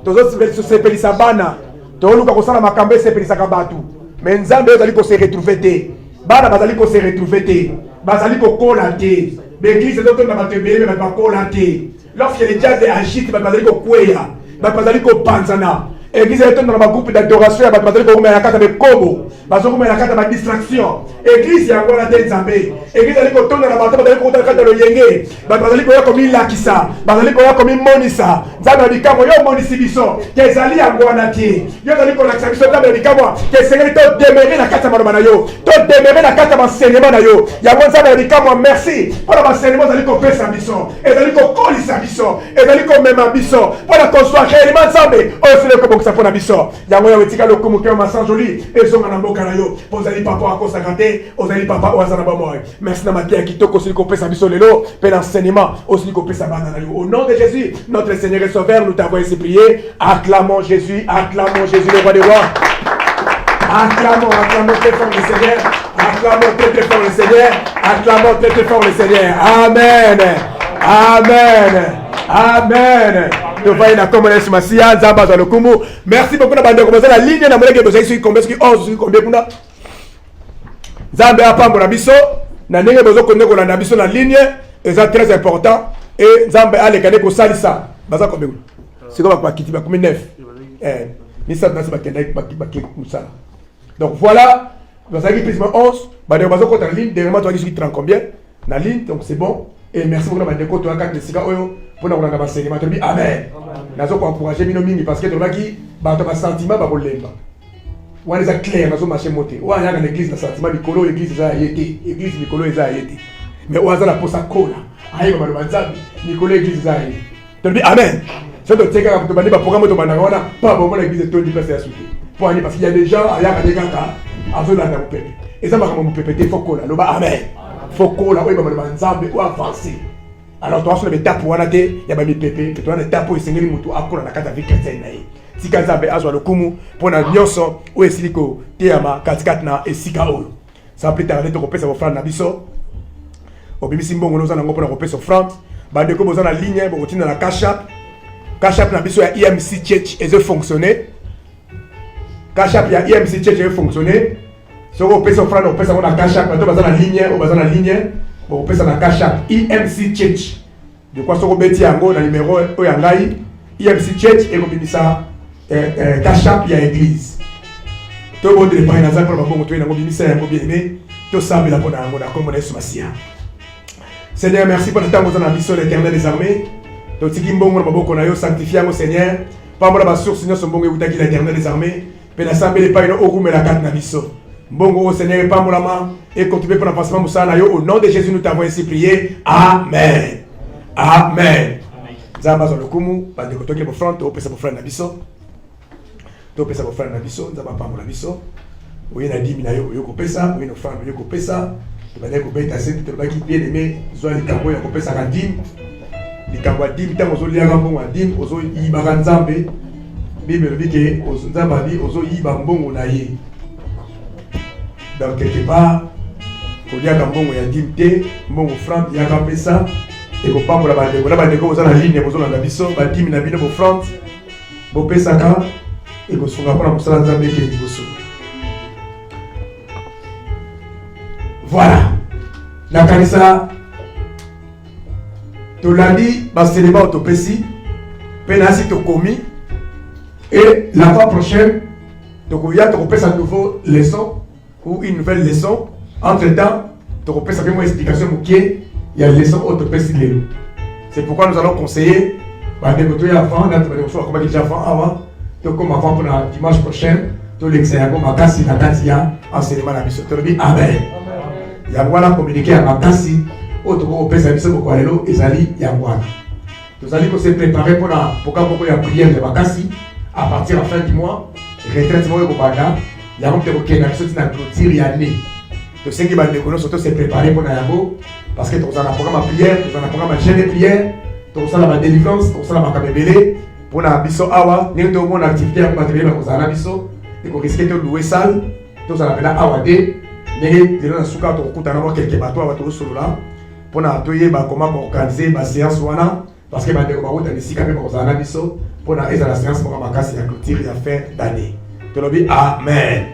to zo se pelisa bana to luka ko sala makambe se pelisa ka batu mais nzambe bazali ko se retrouver te bana bazali ko se retrouver te bazali ko kola te l'église de na batebele mais ba kola te lorsque les jazz agite bazali ko kweya bazali ko panzana Église est dans un groupe d'adoration, il y a une carte de Kobo, il y a une carte de distraction. Église, il y a une carte de Zambé. Église, il y a une carte de Yenge. Il y a une carte de Lakisa. Il y a une carte de Monisa. Il y a une carte de Monisibiso. Il y a une carte de Guanati. Il y a une carte de Guanati. Il y a une carte de démérer la carte de Manayo. Il y a démérer la carte de l'enseignement. Il y a une carte de Guanati. Merci. Pour l'enseignement, il y a une carte de Sabison. Il y a une carte de Sabison. Il y a une carte de Mambison. Pour la construire réellement Zambé. Aussi le Kobo. Pour la biso yango ya wetika le komuke ma sans joli et zonga na mboka na yo ozali papa akosa kate ozali papa ozana ba moi merci na makia kitoko sili ko pesa biso lelo pe l'enseignement aussi ko pesa bana na yo au nom de Jésus notre Seigneur et Sauveur nous t'avons ainsi prié acclamons Jésus le roi des rois acclamons très fort le Seigneur acclamons très fort le Seigneur acclamons très fort le Seigneur amen merci beaucoup de commencer la ligne na moleke besoin sur combien sur 11 sur combien kuna Zambé apambola biso na ndenge besoin connaître ko na biso na ligne et c'est très important et Zambé a les cadeaux ko salisa baza combien c'est comme ba kiti ba comme 9 ni ça na ba kenda ba musala donc voilà nous avons pris 11 ba de besoin ko na ligne dernièrement tu as dit 30 combien na ligne donc c'est bon et merci beaucoup de ko to akak de sika oyo pour nous rendre enseignement tu dis amen nazo ko encourager bino mingi parce que to baki ba to ba sentiment ba bolemba wa les clair nazo marcher monter wa ya na l'église na sentiment bikolo église za yete église bikolo za yete mais wa za la posa kola ayi ba ba nzambi bikolo église za yete tu dis amen c'est to teka to ba ni ba programme to ba na wana pa ba mo l'église to di place ya souté Pour aller, parce qu'il y a des gens, il y a des gars qui ont besoin d'un pépé. Et ça, mon pépé, il faut qu'on la amen. Faut qu'on la amen, ou avancer. Alors, toi, sur les étapes pour aller, il y a des pépé, tu as des étapes pour essayer de monter à quoi la carte avec chrétienne. Si tu as besoin de kumu, pour la nyonso, ou essayer de théama, katikatna et sikao. Ça peut t'arrêter de repérer sa offrande nabiso. Au bébé Simbo, nous allons repérer sa offrande. Bande que vous avez la ligne, vous retenez dans la cash app. Cash app nabiso, il y a IMC Church et ça fonctionner. Cash app, il y a IMC Church et fonctionner. Si vous repérez sa offrande, vous repérez la cash app. Vous avez la ligne, vous avez la ligne. Vous repérez la cash app. IMC Church. De quoi se rebetti en gros dans le numéro Oyangai. IMC Church et vous avez ça. Cash app, il y a église. Tout le monde est prêt dans la salle pour vous montrer dans le ministère, vous bien aimé. Tout ça, mais là, pour la communauté sur Seigneur, merci pour le temps que vous avez mis sur l'éternel des armées. Donc, si vous avez sanctifié au Seigneur, pas moi la source, sinon, son bon vous avez l'éternel des armées. Mais l'assemblée n'est pas une au mais la carte n'a biso. Bon, Seigneur, pas moi la main et continuez pour l'avancement Moussa. Au nom de Jésus, nous t'avons ainsi prié. Amen. Amen. Zamba sur le Kumu, pas de côté qui est pour front, au pesa pour frère Nabiso. Au pesa pour frère Nabiso, Zamba pas pour Nabiso. Oui, il a dit, il y a eu pesa, oui, nos frères, il y a eu pesa. Il y a eu pesa, il y a eu bien aimé, soit les cambois, il y a eu pesa à dim. Les cambois dim, tant aux oliens, à dim, aux oliens, il y a un zambé. Bible dit que aux zambadi, aux oliens, il y a un bon naïe. Donc, quelque part, il y a un bon dim, bon front, il y a un pesa. Et vous parlez de la bande, vous avez la ligne, vous avez la biso, vous avez la ligne, vous front, vous pesa, et vous avez la zambé qui est vous. Voilà. La kanisa, tu l'as dit, c'est le bas au Pessi, Penasi te commis, et la fois prochaine, tu repères une nouvelle leçon, ou une nouvelle leçon. Entre-temps, tu repères une explication pour qui il y a une leçon au Pessi. C'est pourquoi nous allons conseiller, avant, pour la dimanche prochain, tu l'excellent comme Makasi, la Katia, enseignement à la mission. Tu le dis, Amen. Yangwana communiquer à Makasi, autre pesa biso ko kwalelo ezali Yangwana. Nous allons se préparer pour la prière de Makasi à partir de la fin du mois. Retraite moyo ko banda, yango te ko kena biso tina clôture ya né. To sengi ba ndeko surtout se préparer pour na yango parce que tous en programme à prière, tous en programme à jeûne et prière, tous en la délivrance, tous en la makabebele pour na biso awa, ni to mon activité à matériel ko zana biso et ko risquer de louer salle, tous en la awa de mais de la souka to kutana mo quelques bateaux à bateau sur là pour na toyer ba comment organiser ba séance wana parce que ba de ko ba ici quand même ko zana biso pour na eza la séance pour makasi ya clôture ya fin d'année. To lobi amen.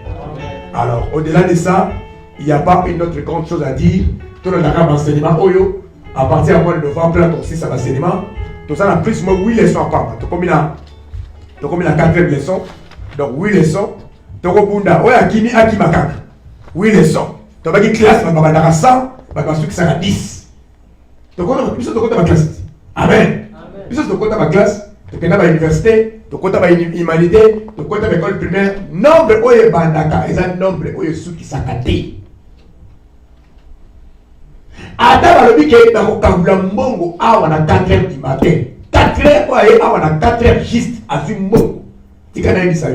Alors au-delà de ça, il n'y a pas une autre grande chose à dire. Tout le monde a un enseignement oyo à partir du mois de novembre là aussi ça va enseignement. Tout ça en plus moi 8 leçons par. To comme la 4e leçon. Donc 8 leçons. To ko bunda oya kimi akimakaka. Oui, les sons. Tu vas dire classe, tu vas dire 100, tu vas dire que ça va 10. Tu vas dire ma classe. Amen. Tu vas dire ma classe, tu vas dire ma université, tu vas dire ma humanité, tu vas dire ma école primaire. Nombre oye bandaka, et un nombre oye sous qui s'accate. Adam a le dit que dans le Kambula Mbongo, à 4h du matin. 4h, oye, à 4h juste à ce mbongo. Tu vas dire ça.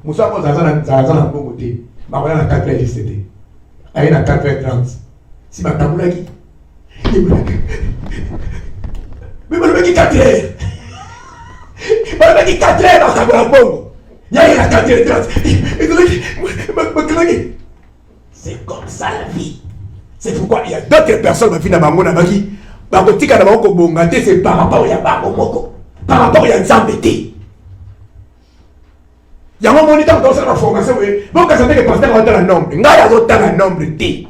Moussa, on a un mbongo. Je vais à 4h juste. À 4h30. Si je suis à qui? Mais je vais à 4h. Je vais à 4h. Il y a 4h30. C'est comme ça la vie. C'est pourquoi il y a d'autres personnes qui c'est par rapport à par rapport à Nzambete. Il y a un moment où dans cette formation, donc quand que le pasteur a un nombre, il y a un nombre de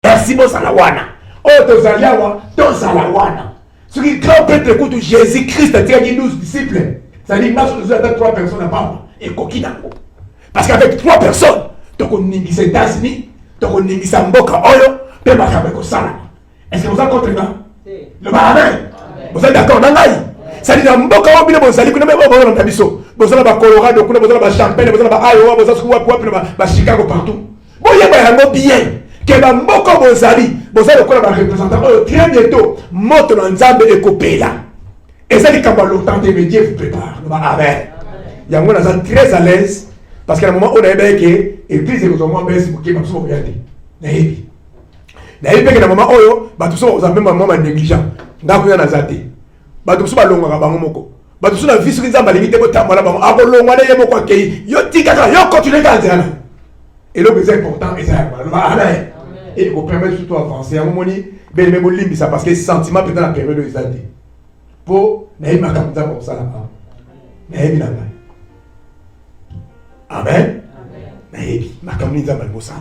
merci beaucoup Salawana. Oh, Tozaliawa, Tozalawana. Ce qui est grand prêtre écoute Jésus-Christ a dit 12 disciples. Ça dit, marche nous avec 3 personnes à part et Kokinako. Parce qu'avec 3 personnes, tu as les États-Unis, tu as les Mboka Oyo, tu as les Salama. Est-ce que vous avez compris là? Le Amen. Vous êtes d'accord? Ça dit, Mboka Oyo, vous allez connaître un biseau. Vous avez le Colorado, vous avez le Champagne, vous avez Iowa, vous avez Chicago partout. Bon, il y a un bien. Que dans Mboka Bozali, vous avez le représentant très bientôt, Moto Nzambe et Kopela. Et ça dit quand longtemps des médias vous préparent. Amen. Il y a un moment très à l'aise parce qu'à un moment où on a que l'église est vraiment belle pour qu'il y ait pas regarder. Naïbi. Naïbi que dans le moment où tout ça on a même un moment négligent. Dans le nazate. Tout ça balonga kabangomoko. Tout ça la vie sur les âmes limité pour tamala bango. Abolonga na yemo kwa kei. Yo tika yo continue kanzana. Et le plus important est ça. Amen. Et vous permet surtout d'avancer. À un moment donné, ben même limbi ça parce que sentiment peut-être la permet de les aider. Pour naïbi makamza comme ça là-bas. Naïbi là-bas. Amen. Naïbi makamza malmo ça.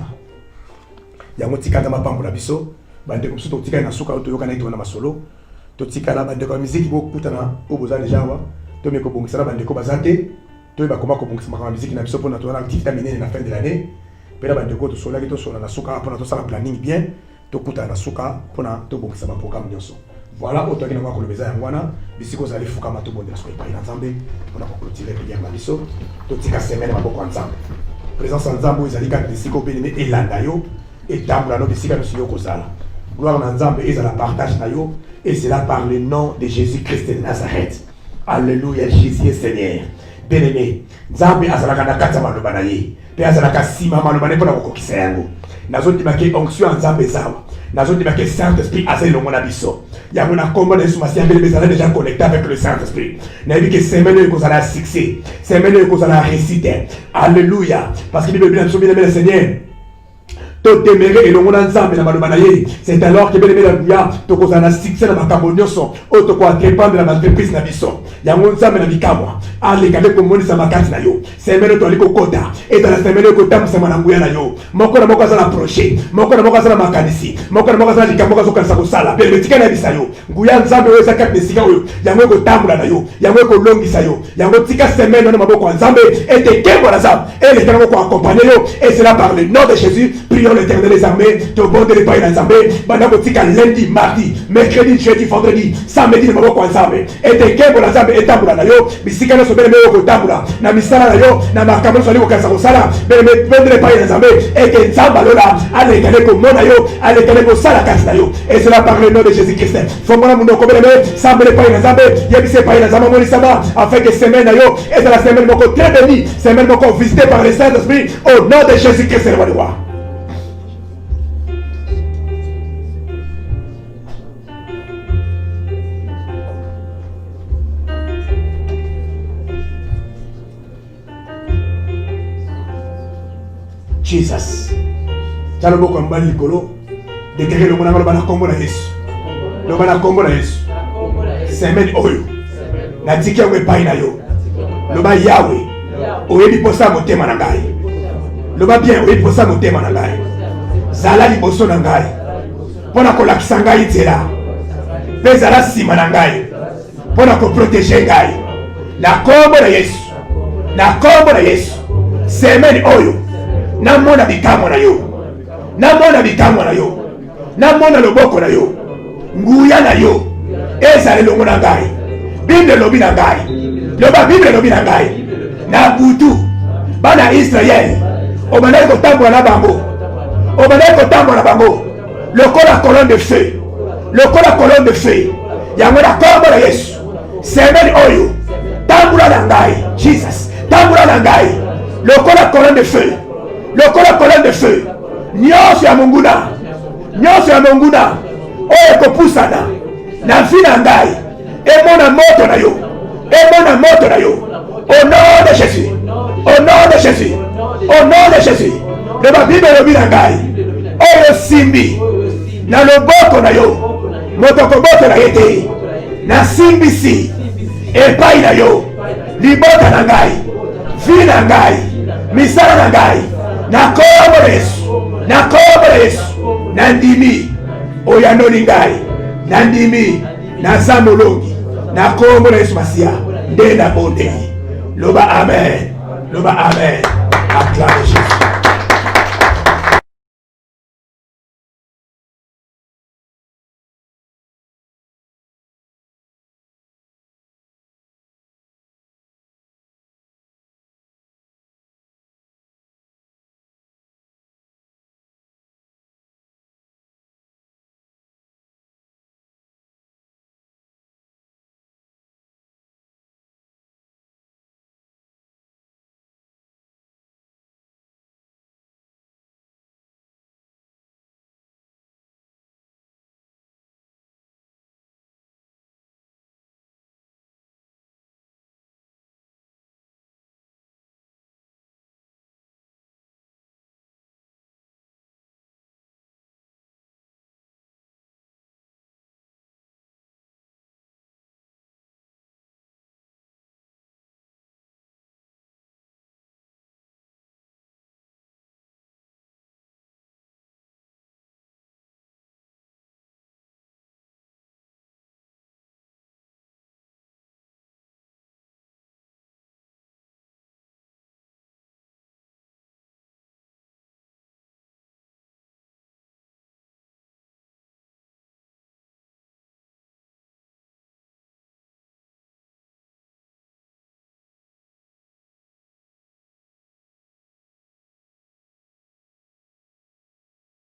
Yango tika na mapambo la biso. Bande comme ça tika na suka otoyoka na itona masolo. To tika na bande comme musique bo kutana oboza déjà wa. To meko bongisa na bande ko bazate. To ba koma ko bongisa ma musique na biso pour na to na activité menée na fin de l'année. Pela bande ko to sola ki to sola na suka pour na to sala planning bien. To kuta na suka pour na to bongisa ma programme nyonso. Voilà autant que na ko lobeza yangwana bisiko zali fuka ma to bondela so pa ina nzambe pour na ko clôturer prière na biso. To tika semaine ma boko nzambe. Présence nzambe ezali ka bisiko béni elanda yo et tambla no bisika no siyo kozala. Gloire na nzambe ezala partage na yo et c'est là par le nom de Jésus-Christ de Nazareth. Alléluia, Jésus est Seigneur. Bien-aimé, nzambe azalaka na kati ya maloba na ye mpe azalaka nsima maloba ne mpona kokokisa yango. Nazondima ke onction ya nzambe ezawa, nazondima ke Saint-Esprit aza elongo na biso yango na kombo na Yesu Masiya mbele ezala déjà connecté avec le Saint-Esprit. nayebi ke semaine oyo ekozala ya succès, semaine oyo ekozala ya réussite. Alléluia, parce que Bible na biso bien-aimé le Seigneur to demeurer elongo na nzambe na maloba na ye. C'est alors que bien-aimé na Luya tokozala na succès na makambo nyonso oyo tokoatrependre na maentreprise na biso yango nzambe na bikamwa alekale komonisa makati na yo. Semaine toali kokota ezala semaine oyo kotamwisama na nguya na yo. Moko na moko azala projet, moko na moko azala makanisi, moko na moko azala likambo azokanisa kosala mpe betika na bisa yo. Nguya nzambe oyo eza kati na esika oyo yango ekotambola na yo, yango ekolongisa yo. Yango tika semaine wana maboko ya nzambe ete kembo na nzambe eleka nango koaccompagner yo. Et c'est là par le nom de Jésus prions l'Éternel des armées te bonde les païens na nzambe banda kotika lundi, mardi, mercredi, jeudi, vendredi, samedi na maboko ya nzambe ete kembo na nzambe etambola na yo. Bisika nyonso bene meyo kotambola na misala na yo na makambo nyonso ali kokanisa kosala bene bonde les païens na nzambe ete nzambe alola alekale komona yo, alekale kosala kati na yo. Et c'est là par le nom de Jésus-Christ fongona munoko bene sambe les païens na nzambe yebise païens na nzambe monisama afin que semaine na yo et la semaine moko très bénie, semaine moko visité par le Saint-Esprit au nom de Jésus-Christ le roi des rois. Jesus. Talo boko mbali likolo. Dekere lo mona bana kombo na Yesu. Lo bana kombo na Yesu. Semaine oyo. Na tikia we pai na yo. Lo ba Yahweh. Oyebi posa motema na ngai. Lo ba bien oyebi posa motema na ngai. Zala liboso na ngai. Pona ko lakisa ngai nzela. Pe zala sima na ngai. Pona ko protéger ngai. Na kombo na Yesu. Na kombo na Yesu. Semaine oyo. Namona bikamwa na yo. Namona bikamwa na yo. Namona loboko na yo. Nguya na yo. Ezale longo na ngai. Bible lobi na ngai. Loba Bible lobi na ngai. Na butu. Bana Israël. Obana ko tambola na bango. Obana ko tambola na bango. Lokola colonne de feu. Lokola colonne de feu. Yango na kombo na Yesu. Semaine oyo. Tambola na ngai. Jesus. Tambola na ngai. Lokola colonne de feu. Lokola colonne de feu. Nyonso ya monguna. Nyonso ya monguna. Oyo kopusana. Na vie na ngai. Emona moto na yo. Emona moto na yo. Au nom de Jésus. Au nom de Jésus. Au nom de Jésus. Le Bible lobi na ngai. Oyo simbi. Na loboko na yo. Moto koboto na yete. Na simbi si. Epai na yo. Libota na ngai. Vie na ngai. Misala na ngai. Na kombo na Yesu. Na kombo na Yesu. Na ndimi. Oyanoli ngai. Na ndimi. Na zamolongi. Na kombo na Yesu Masiya. Nde na bondeli. Loba amen. Loba amen. Acclamation.